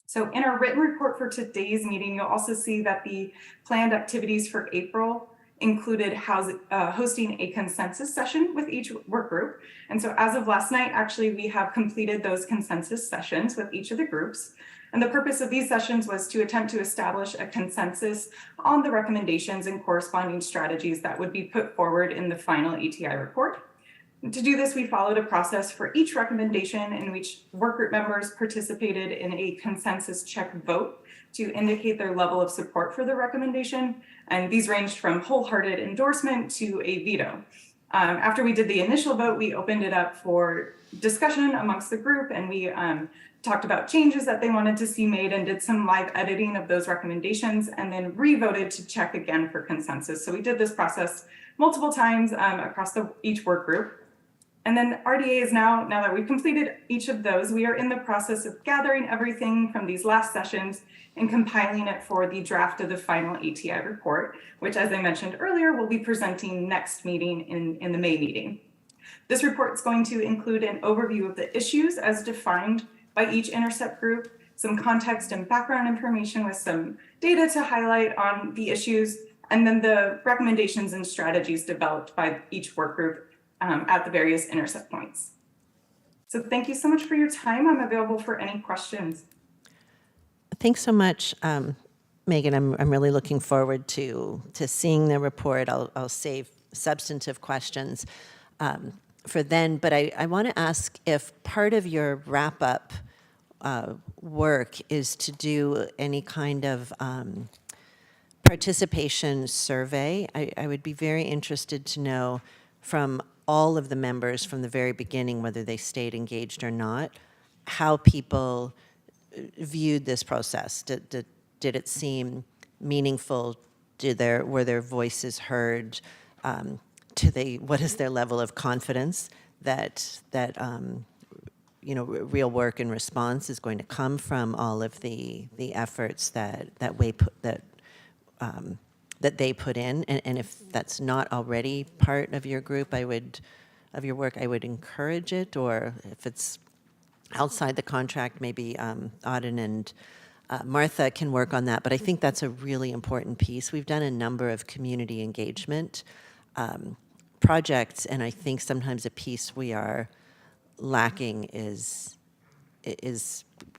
So in our written report for today's meeting, you'll also see that the planned activities for April included hosting a consensus session with each work group. And so as of last night, actually, we have completed those consensus sessions with each of the groups. And the purpose of these sessions was to attempt to establish a consensus on the recommendations and corresponding strategies that would be put forward in the final ETI report. And to do this, we followed a process for each recommendation in which work group members participated in a consensus check vote to indicate their level of support for the recommendation. And these ranged from wholehearted endorsement to a veto. After we did the initial vote, we opened it up for discussion amongst the group, and we talked about changes that they wanted to see made and did some live editing of those recommendations, and then re-voted to check again for consensus. So we did this process multiple times across each work group. And then RDA is now that we've completed each of those, we are in the process of gathering everything from these last sessions and compiling it for the draft of the final ETI report, which, as I mentioned earlier, we'll be presenting next meeting in the May meeting. This report is going to include an overview of the issues as defined by each intercept group, some context and background information with some data to highlight on the issues, and then the recommendations and strategies developed by each work group at the various intercept points. So thank you so much for your time. I'm available for any questions. Thanks so much, Megan. I'm really looking forward to seeing the report. I'll save substantive questions for then, but I want to ask if part of your wrap-up work is to do any kind of participation survey. I would be very interested to know from all of the members from the very beginning, whether they stayed engaged or not, how people viewed this process. Did it seem meaningful? Were their voices heard? What is their level of confidence that real work and response is going to come from all of the efforts that they put in, and if that's not already part of your group, of your work, I would encourage it, or if it's outside the contract, maybe Auden and Martha can work on that, but I think that's a really important piece. We've done a number of community engagement projects, and I think sometimes a piece we are lacking is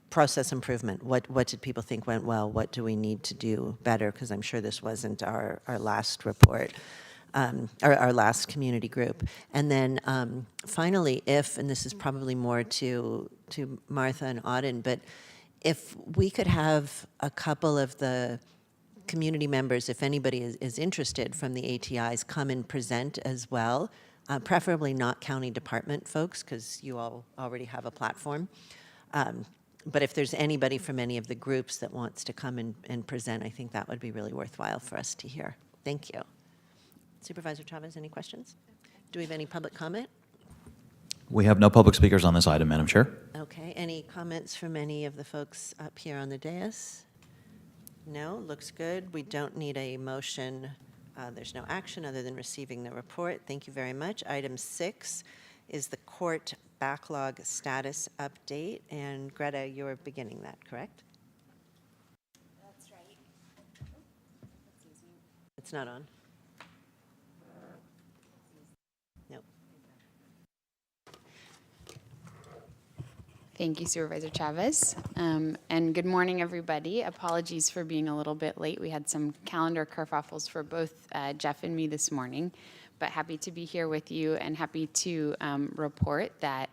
process improvement. What did people think went well? What do we need to do better? Because I'm sure this wasn't our last report, our last community group. And then finally, and this is probably more to Martha and Auden, but if we could have a couple of the community members, if anybody is interested from the ATIs, come and present as well, preferably not county department folks, because you all already have a platform. But if there's anybody from any of the groups that wants to come and present, I think that would be really worthwhile for us to hear. Thank you. Supervisor Chavez, any questions? Do we have any public comment? We have no public speakers on this item, Madam Chair. Okay, any comments from any of the folks up here on the dais? No, looks good. We don't need a motion. There's no action other than receiving the report. Thank you very much. Item 6 is the court backlog status update. And Greta, you're beginning that, correct? That's right. It's not on. Nope. Thank you, Supervisor Chavez. And good morning, everybody. Apologies for being a little bit late. We had some calendar kerfuffles for both Jeff and me this morning, but happy to be here with you and happy to report that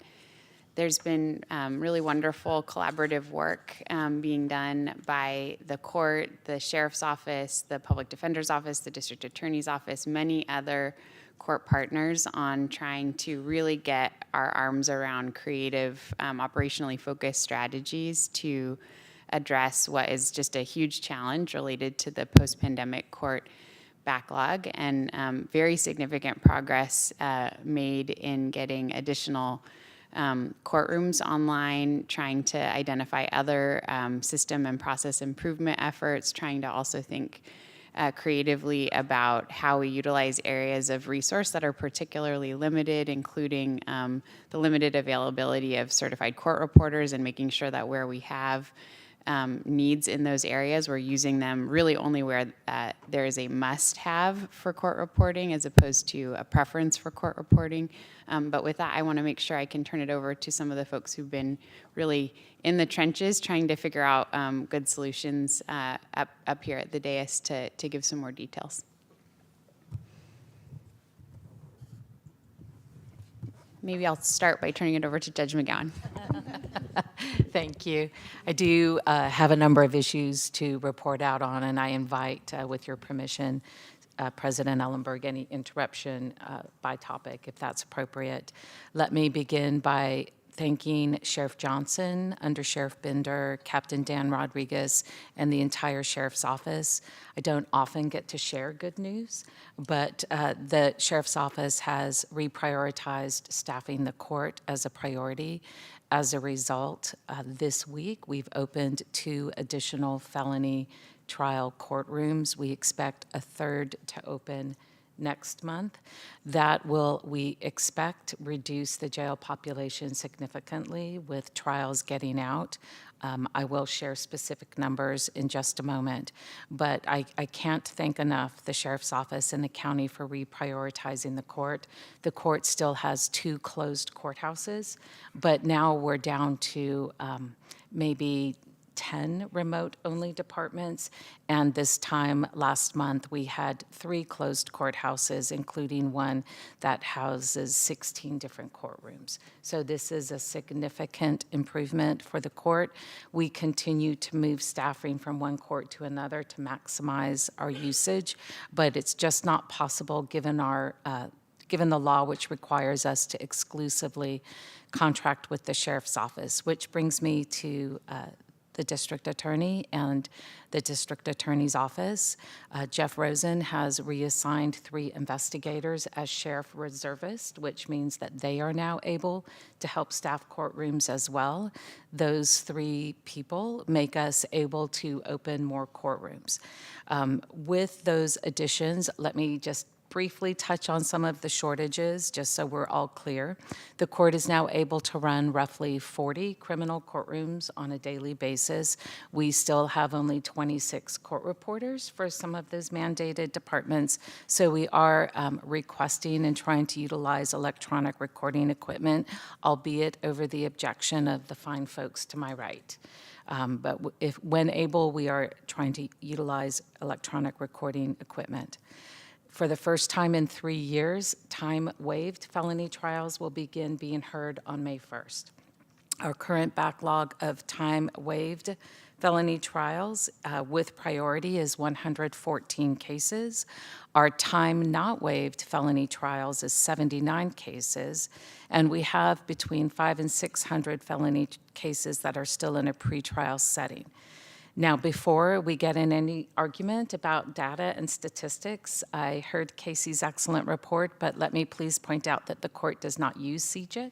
there's been really wonderful collaborative work being done by the court, the sheriff's office, the public defender's office, the district attorney's office, many other court partners on trying to really get our arms around creative, operationally focused strategies to address what is just a huge challenge related to the post-pandemic court backlog, and very significant progress made in getting additional courtrooms online, trying to identify other system and process improvement efforts, trying to also think creatively about how we utilize areas of resource that are particularly limited, including the limited availability of certified court reporters, and making sure that where we have needs in those areas, we're using them really only where there is a must-have for court reporting as opposed to a preference for court reporting. But with that, I want to make sure I can turn it over to some of the folks who've been really in the trenches trying to figure out good solutions up here at the dais to give some more details. Maybe I'll start by turning it over to Judge McGowan. Thank you. I do have a number of issues to report out on, and I invite, with your permission, President Ellenberg, any interruption by topic, if that's appropriate. Let me begin by thanking Sheriff Johnson, Under Sheriff Bender, Captain Dan Rodriguez, and the entire Sheriff's Office. I don't often get to share good news, but the Sheriff's Office has reprioritized staffing the court as a priority. As a result, this week we've opened 2 additional felony trial courtrooms. We expect a third to open next month. That will, we expect, reduce the jail population significantly with trials getting out. I will share specific numbers in just a moment, but I can't thank enough the Sheriff's Office and the county for reprioritizing the court. The court still has 2 closed courthouses, but now we're down to maybe 10 remote-only departments, and this time last month we had 3 closed courthouses, including one that houses 16 different courtrooms. So this is a significant improvement for the court. We continue to move staffing from one court to another to maximize our usage, but it's just not possible given the law, which requires us to exclusively contract with the Sheriff's Office, which brings me to the district attorney and the district attorney's office. Jeff Rosen has reassigned 3 investigators as sheriff reservist, which means that they are now able to help staff courtrooms as well. Those 3 people make us able to open more courtrooms. With those additions, let me just briefly touch on some of the shortages, just so we're all clear. The court is now able to run roughly 40 criminal courtrooms on a daily basis. We still have only 26 court reporters for some of those mandated departments, so we are requesting and trying to utilize electronic recording equipment, albeit over the objection of the fine folks to my right. But when able, we are trying to utilize electronic recording equipment. For the first time in 3 years, time-waived felony trials will begin being heard on May 1st. Our current backlog of time-waived felony trials with priority is 114 cases. Our time-not-waived felony trials is 79 cases, and we have between 500 and 600 felony cases that are still in a pretrial setting. Now, before we get in any argument about data and statistics, I heard Casey's excellent report, but let me please point out that the court does not use CJIC.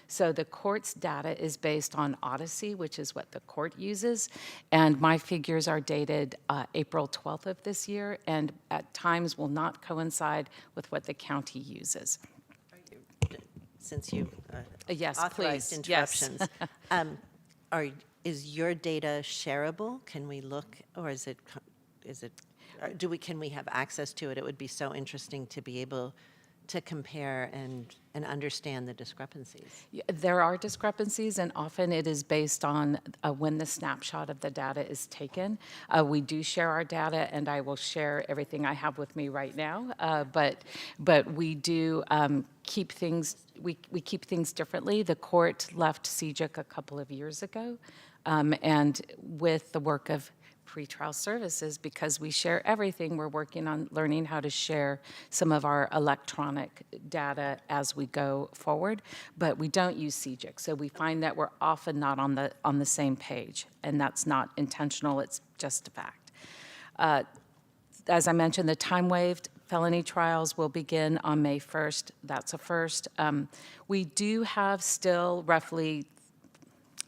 So the court's data is based on Odyssey, which is what the court uses, and my figures are dated April 12th of this year, and at times will not coincide with what the county uses. Since you Yes, authorized please. interruptions, Yes. Is your data shareable? Can we look, or can we have access to it? It would be so interesting to be able to compare and understand the discrepancies. There are discrepancies, and often it is based on when the snapshot of the data is taken. We do share our data, and I will share everything I have with me right now. But we do keep things. We keep things differently. The court left CJIC a couple of years ago, and with the work of pretrial services because we share everything. We're working on learning how to share some of our electronic data as we go forward, but we don't use CGIC. So we find that we're often not on the same page, and that's not intentional, it's just a fact. As I mentioned, the time-waived felony trials will begin on May 1st. That's a first. We do have still roughly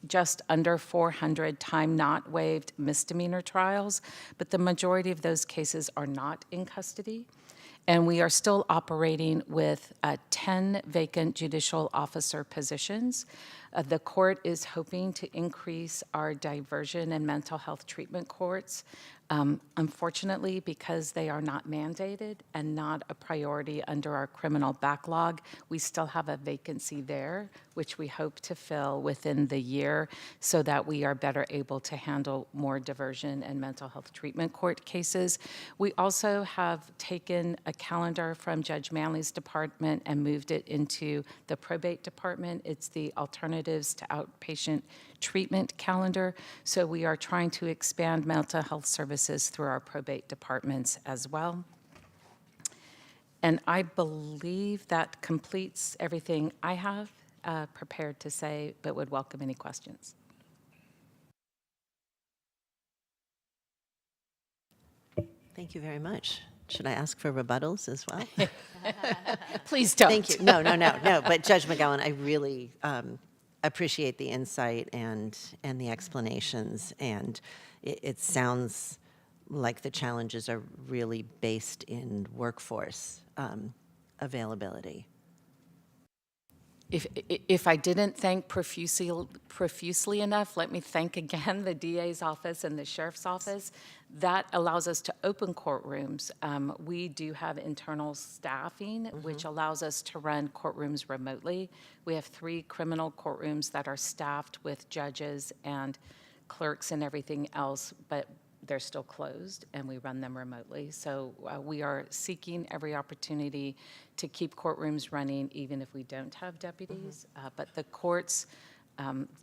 just under 400 time-not-waived misdemeanor trials, but the majority of those cases are not in custody. And we are still operating with 10 vacant judicial officer positions. The court is hoping to increase our diversion and mental health treatment courts. Unfortunately, because they are not mandated and not a priority under our criminal backlog, we still have a vacancy there, which we hope to fill within the year so that we are better able to handle more diversion and mental health treatment court cases. We also have taken a calendar from Judge Manley's department and moved it into the probate department. It's the Alternatives to Outpatient Treatment calendar. So we are trying to expand mental health services through our probate departments as well. And I believe that completes everything I have prepared to say, but would welcome any questions. Thank you very much. Should I ask for rebuttals as well? Please don't. Thank you. No. But Judge McGowan, I really appreciate the insight and the explanations. And it sounds like the challenges are really based in workforce availability. If I didn't thank profusely enough, let me thank again the DA's office and the sheriff's office. That allows us to open courtrooms. We do have internal staffing, which allows us to run courtrooms remotely. We have 3 criminal courtrooms that are staffed with judges and clerks and everything else, but they're still closed, and we run them remotely. So we are seeking every opportunity to keep courtrooms running, even if we don't have deputies. But the court's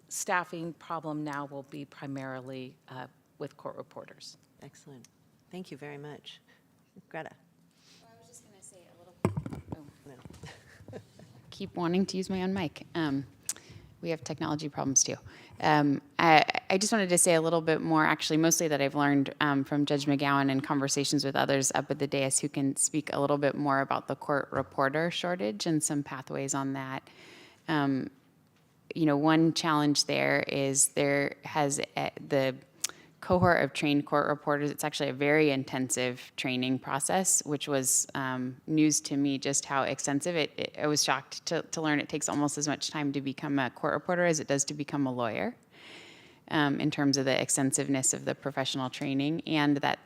staffing problem now will be primarily with court reporters. Excellent. Thank you very much. Greta. Well, I was just going to say a little. Keep wanting to use my own mic. We have technology problems too. I just wanted to say a little bit more, actually, mostly that I've learned from Judge McGowan and conversations with others up at the dais who can speak a little bit more about the court reporter shortage and some pathways on that. One challenge there is there has the cohort of trained court reporters. It's actually a very intensive training process, which was news to me, just how extensive I was shocked to learn it takes almost as much time to become a court reporter as it does to become a lawyer, in terms of the extensiveness of the professional training, and that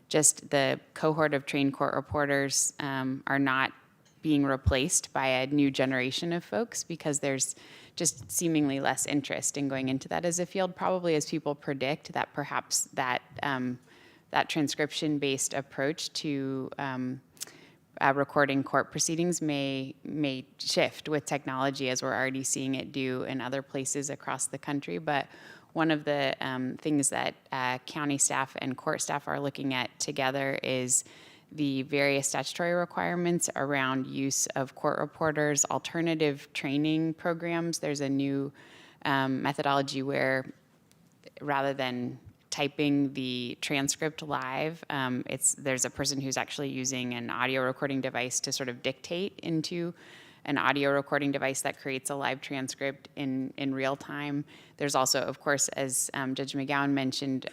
just the cohort of trained court reporters are not being replaced by a new generation of folks because there's just seemingly less interest in going into that as a field, probably as people predict that perhaps that transcription-based approach to recording court proceedings may shift with technology, as we're already seeing it do in other places across the country. But one of the things that county staff and court staff are looking at together is the various statutory requirements around use of court reporters, alternative training programs. There's a new methodology where rather than typing the transcript live, there's a person who's actually using an audio recording device to sort of dictate into an audio recording device that creates a live transcript in real time. There's also, of course, as Judge McGowan mentioned,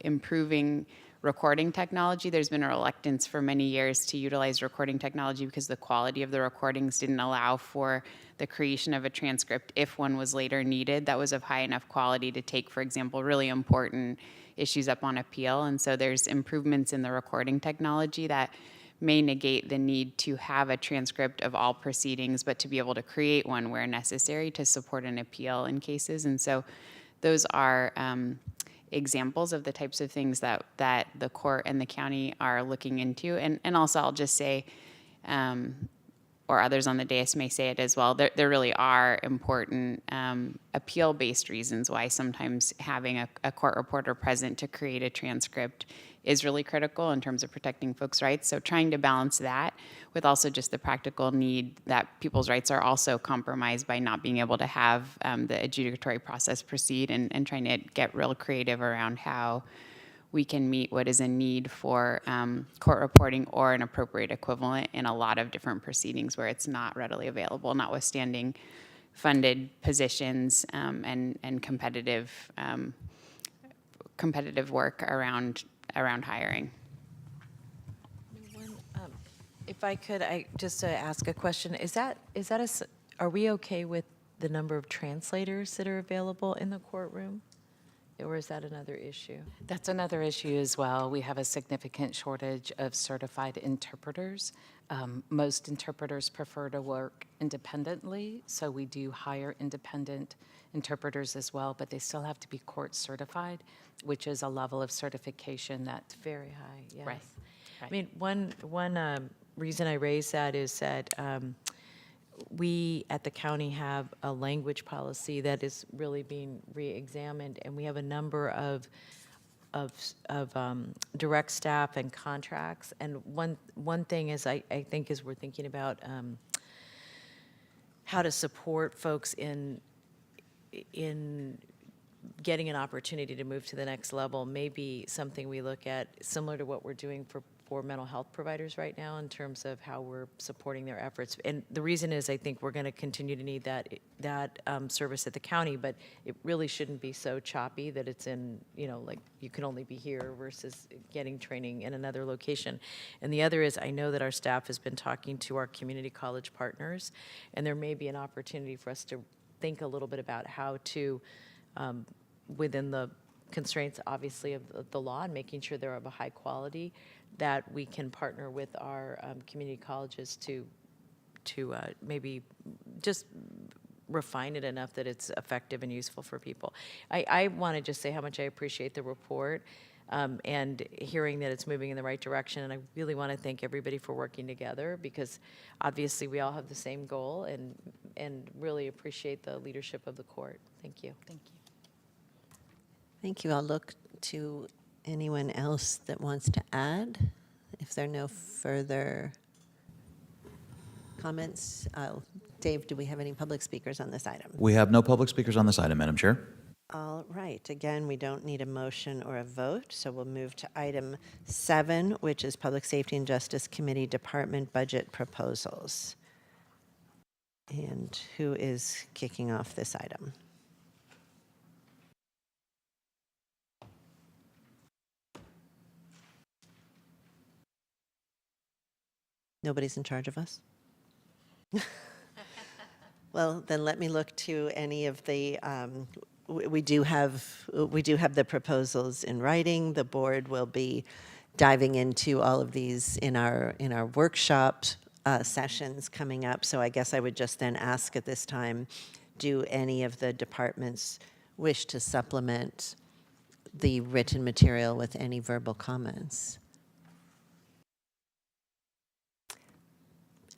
improving recording technology. There's been a reluctance for many years to utilize recording technology because the quality of the recordings didn't allow for the creation of a transcript if one was later needed that was of high enough quality to take, for example, really important issues up on appeal. And so there's improvements in the recording technology that may negate the need to have a transcript of all proceedings, but to be able to create one where necessary to support an appeal in cases. And so those are examples of the types of things that the court and the county are looking into. And also I'll just say, or others on the dais may say it as well, there really are important appeal-based reasons why sometimes having a court reporter present to create a transcript is really critical in terms of protecting folks' rights. So trying to balance that with also just the practical need that people's rights are also compromised by not being able to have the adjudicatory process proceed, and trying to get real creative around how we can meet what is a need for court reporting or an appropriate equivalent in a lot of different proceedings where it's not readily available, notwithstanding funded positions and competitive work around hiring. If I could, just to ask a question, are we okay with the number of translators that are available in the courtroom? Or is that another issue? That's another issue as well. We have a significant shortage of certified interpreters. Most interpreters prefer to work independently, so we do hire independent interpreters as well, but they still have to be court certified, which is a level of certification that's Very high, yes. Right. I mean, one reason I raise that is that we at the county have a language policy that is really being re-examined, and we have a number of direct staff and contracts. And one thing is I think is we're thinking about how to support folks in getting an opportunity to move to the next level. Maybe something we look at similar to what we're doing for mental health providers right now in terms of how we're supporting their efforts. And the reason is I think we're going to continue to need that service at the county, but it really shouldn't be so choppy that it's in, like you can only be here versus getting training in another location. And the other is I know that our staff has been talking to our community college partners, and there may be an opportunity for us to think a little bit about how to, within the constraints obviously of the law and making sure they're of a high quality, that we can partner with our community colleges to maybe just refine it enough that it's effective and useful for people. I want to just say how much I appreciate the report and hearing that it's moving in the right direction. And I really want to thank everybody for working together, because obviously we all have the same goal, and really appreciate the leadership of the court. Thank you. Thank you. Thank you. I'll look to anyone else that wants to add. If there are no further comments, Dave, do we have any public speakers on this item? We have no public speakers on this item, Madam Chair. All right. Again, we don't need a motion or a vote, so we'll move to item 7, which is Public Safety and Justice Committee Department Budget Proposals. And who is kicking off this item? Nobody's in charge of us? Well, then let me look to any of the, we do have the proposals in writing. The board will be diving into all of these in our workshop sessions coming up. So I guess I would just then ask at this time, do any of the departments wish to supplement the written material with any verbal comments?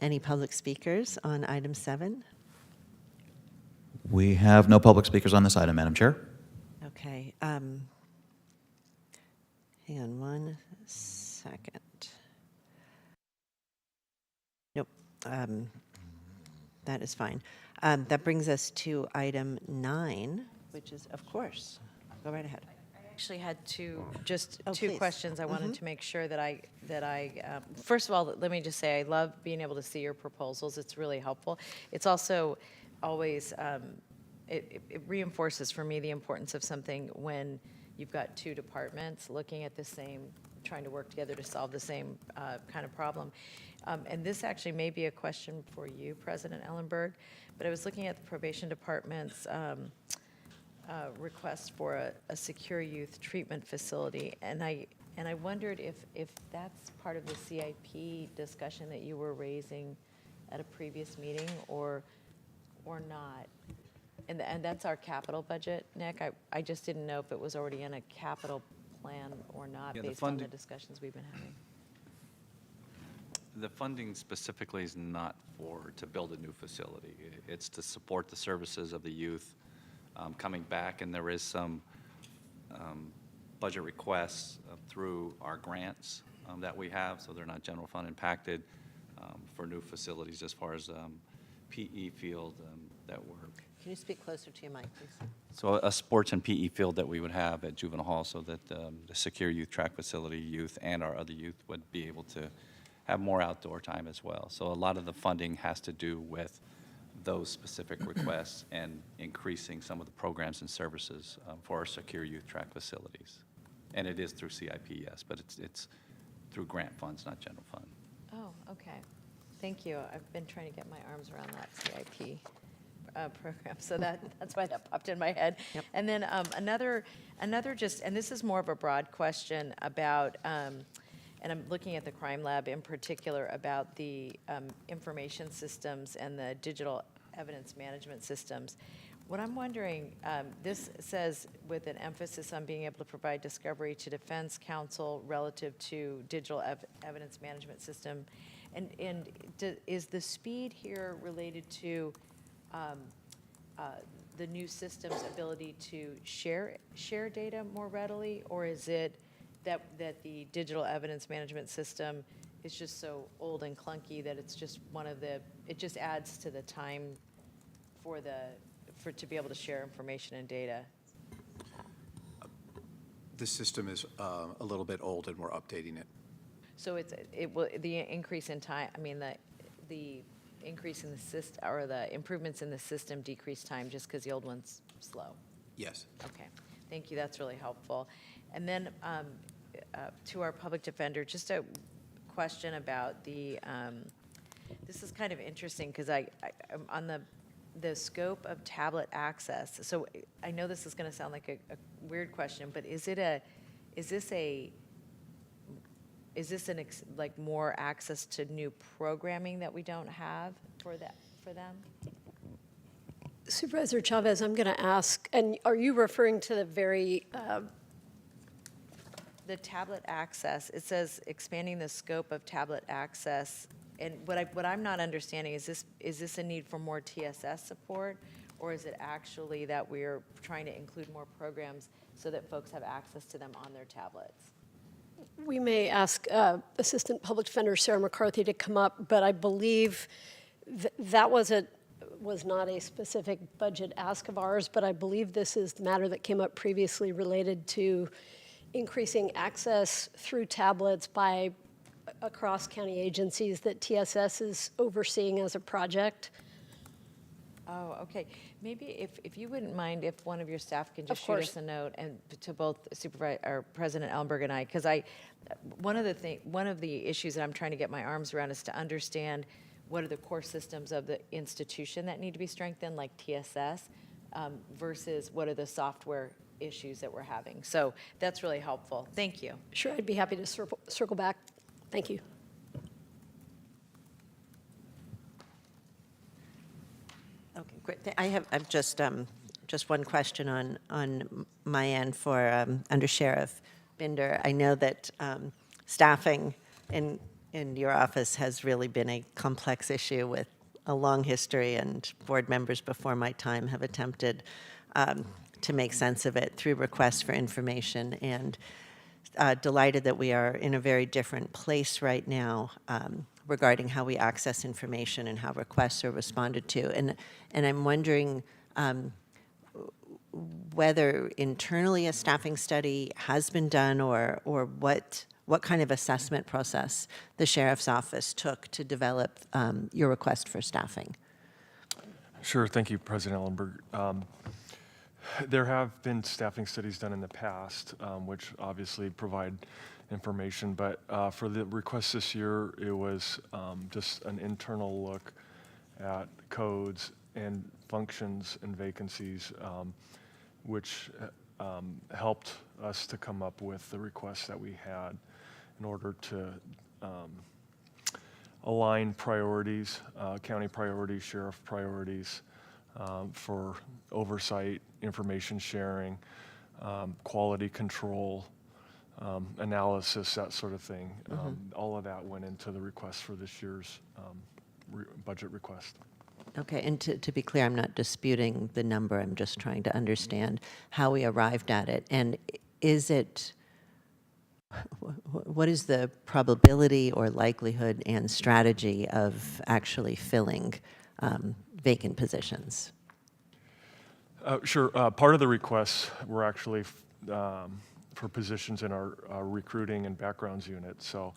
Any public speakers on item 7? We have no public speakers on this item, Madam Chair. Okay. Hang on 1 second. Nope. That is fine. That brings us to item 9, which is, of course, go right ahead. Actually had two please. questions. I wanted to make sure that I first of all, let me just say I love being able to see your proposals. It's really helpful. It's also always it reinforces for me the importance of something when you've got two departments looking at the same, trying to work together to solve the same kind of problem. And this actually may be a question for you, President Ellenberg, but I was looking at the probation department's request for a secure youth treatment facility, and I wondered if that's part of the CIP discussion that you were raising at a previous meeting or not. And that's our capital budget, Nick. I just didn't know if it was already in a capital plan or not, Yeah, based on the discussions we've been The funding specifically is not to build a new facility. It's to support the services of the youth coming back, and there is some budget requests through our grants that we have, so they're not general fund impacted for new facilities as far as PE field that we're. Can you speak closer to your mic, please? So a sports and PE field that we would have at Juvenile Hall, so that the secure youth track facility youth and our other youth would be able to have more outdoor time as well. So a lot of the funding has to do with those specific requests and increasing some of the programs and services for our secure youth track facilities. And it is through CIP, yes, but it's through grant funds, not general fund. Oh, okay. Thank you. I've been trying to get my arms around that CIP program, so that's why that popped in my head. Yep. And then another just, and this is more of a broad question about, and I'm looking at the crime lab in particular, about the information systems and the digital evidence management systems. What I'm wondering, this says with an emphasis on being able to provide discovery to defense counsel relative to digital evidence management system. And is the speed here related to the new system's ability to share data more readily, or is it that the digital evidence management system is just so old and clunky that it's just it just adds to the time to be able to share information and data? The system is a little bit old, and we're updating it. So the increase in time, I mean, the increase in the system, or the improvements in the system decrease time just because the old one's slow? Yes. Okay, thank you, that's really helpful. And then to our public defender, just a question about this is kind of interesting because I'm on the scope of tablet access. So I know this is going to sound like a weird question, but is this like more access to new programming that we don't have for them? Supervisor Chavez, I'm going to ask, and are you referring to the very The tablet access, it says expanding the scope of tablet access. And what I'm not understanding is this a need for more TSS support, or is it actually that we're trying to include more programs so that folks have access to them on their tablets? We may ask Assistant Public Defender Sarah McCarthy to come up, but I believe that was not a specific budget ask of ours, but I believe this is the matter that came up previously related to increasing access through tablets by across county agencies that TSS is overseeing as a project. Oh, okay. Maybe if you wouldn't mind, if one of your staff can just Of shoot course. us a note, and to both President Ellenberg and I, because one of the issues that I'm trying to get my arms around is to understand what are the core systems of the institution that need to be strengthened, like TSS, versus what are the software issues that we're having. So that's really helpful. Thank you. Sure, I'd be happy to circle back. Thank you. Okay, great. I have just one question on my end for Under Sheriff Binder. I know that staffing in your office has really been a complex issue with a long history, and board members before my time have attempted to make sense of it through requests for information, and delighted that we are in a very different place right now regarding how we access information and how requests are responded to. And I'm wondering whether internally a staffing study has been done, or what kind of assessment process the Sheriff's Office took to develop your request for staffing. Sure, thank you, President Ellenberg. There have been staffing studies done in the past, which obviously provide information, but for the request this year, it was just an internal look at codes and functions and vacancies, which helped us to come up with the requests that we had in order to align priorities, county priorities, sheriff priorities, for oversight, information sharing, quality control, analysis, that sort of thing. All of that went into the request for this year's budget request. Okay, and to be clear, I'm not disputing the number. I'm just trying to understand how we arrived at it. And is it, what is the probability or likelihood and strategy of actually filling vacant positions? Sure. Part of the requests were actually for positions in our recruiting and backgrounds unit. So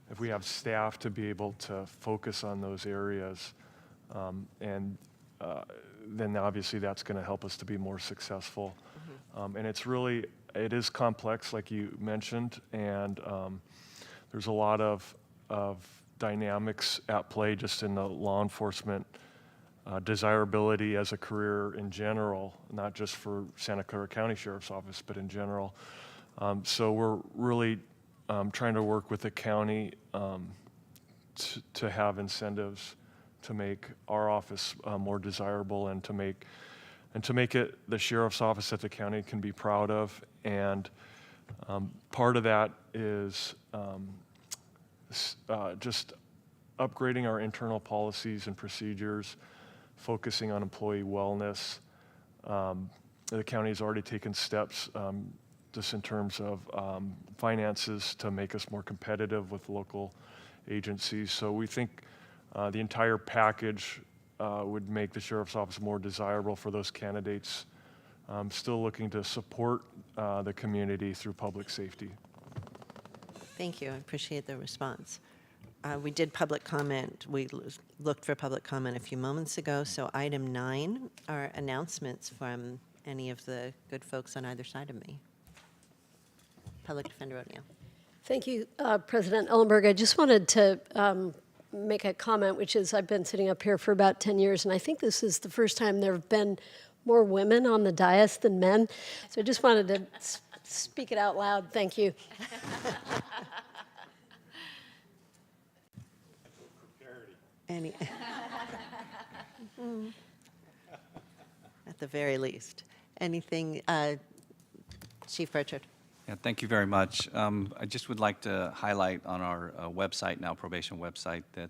if we have staff to be able to focus on those areas, then obviously that's going to help us to be more successful. And it is complex, like you mentioned, and there's a lot of dynamics at play just in the law enforcement desirability as a career in general, not just for Santa Clara County Sheriff's Office, but in general. So we're really trying to work with the county to have incentives to make our office more desirable and to make it the sheriff's office that the county can be proud of. And part of that is just upgrading our internal policies and procedures, focusing on employee wellness. The county has already taken steps just in terms of finances to make us more competitive with local agencies. So we think the entire package would make the sheriff's office more desirable for those candidates still looking to support the community through public safety. Thank you. I appreciate the response. We did public comment. We looked for public comment a few moments ago. So item 9 are announcements from any of the good folks on either side of me. Public Defender O'Neill. Thank you, President Ellenberg. I just wanted to make a comment, which is I've been sitting up here for about 10 years, and I think this is the first time there have been more women on the dais than men. So I just wanted to speak it out loud. Thank you. Any, at the very least. Anything, Chief Pritchard? Yeah, thank you very much. I just would like to highlight on our website now, probation website, that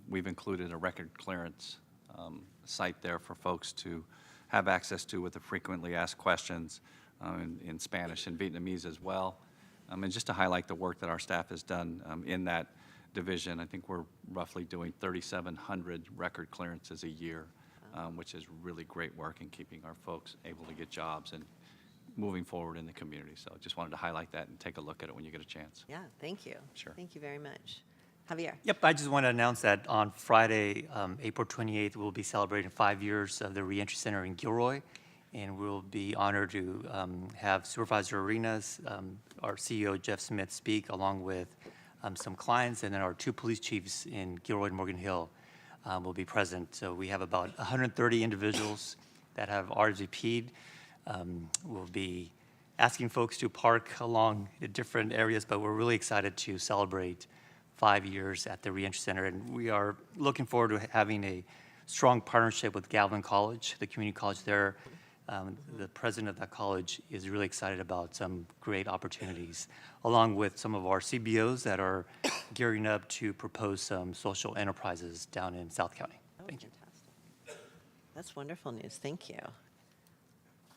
we've included a record clearance site there for folks to have access to with the frequently asked questions in Spanish and Vietnamese as well. And just to highlight the work that our staff has done in that division, I think we're roughly doing 3,700 record clearances a year, which is really great work in keeping our folks able to get jobs and moving forward in the community. So just wanted to highlight that and take a look at it when you get a chance. Yeah, thank you. Sure. Thank you very much. Javier? Yep, I just want to announce that on Friday, April 28th, we'll be celebrating 5 years of the Reentry Center in Gilroy, and we'll be honored to have Supervisor Arenas, our CEO Jeff Smith, speak along with some clients, and then our 2 police chiefs in Gilroy and Morgan Hill will be present. So we have about 130 individuals that have RSVP'd. We'll be asking folks to park along the different areas, but we're really excited to celebrate 5 years at the Reentry Center, and we are looking forward to having a strong partnership with Galvin College, the community college there. The president of that college is really excited about some great opportunities, along with some of our CBOs that are gearing up to propose some social enterprises down in South County. Thank you. Fantastic. That's wonderful news. Thank you.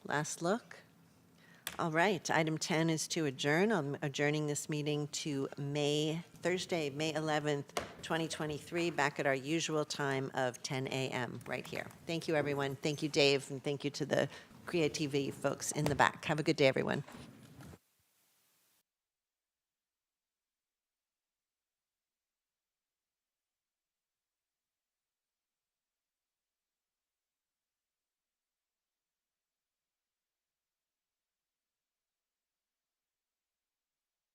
Last look. All right, item 10 is to adjourn. I'm adjourning this meeting to Thursday, May 11th, 2023, back at our usual time of 10 a.m. right here. Thank you, everyone. Thank you, Dave, and thank you to the Creativity folks in the back. Have a good day, everyone.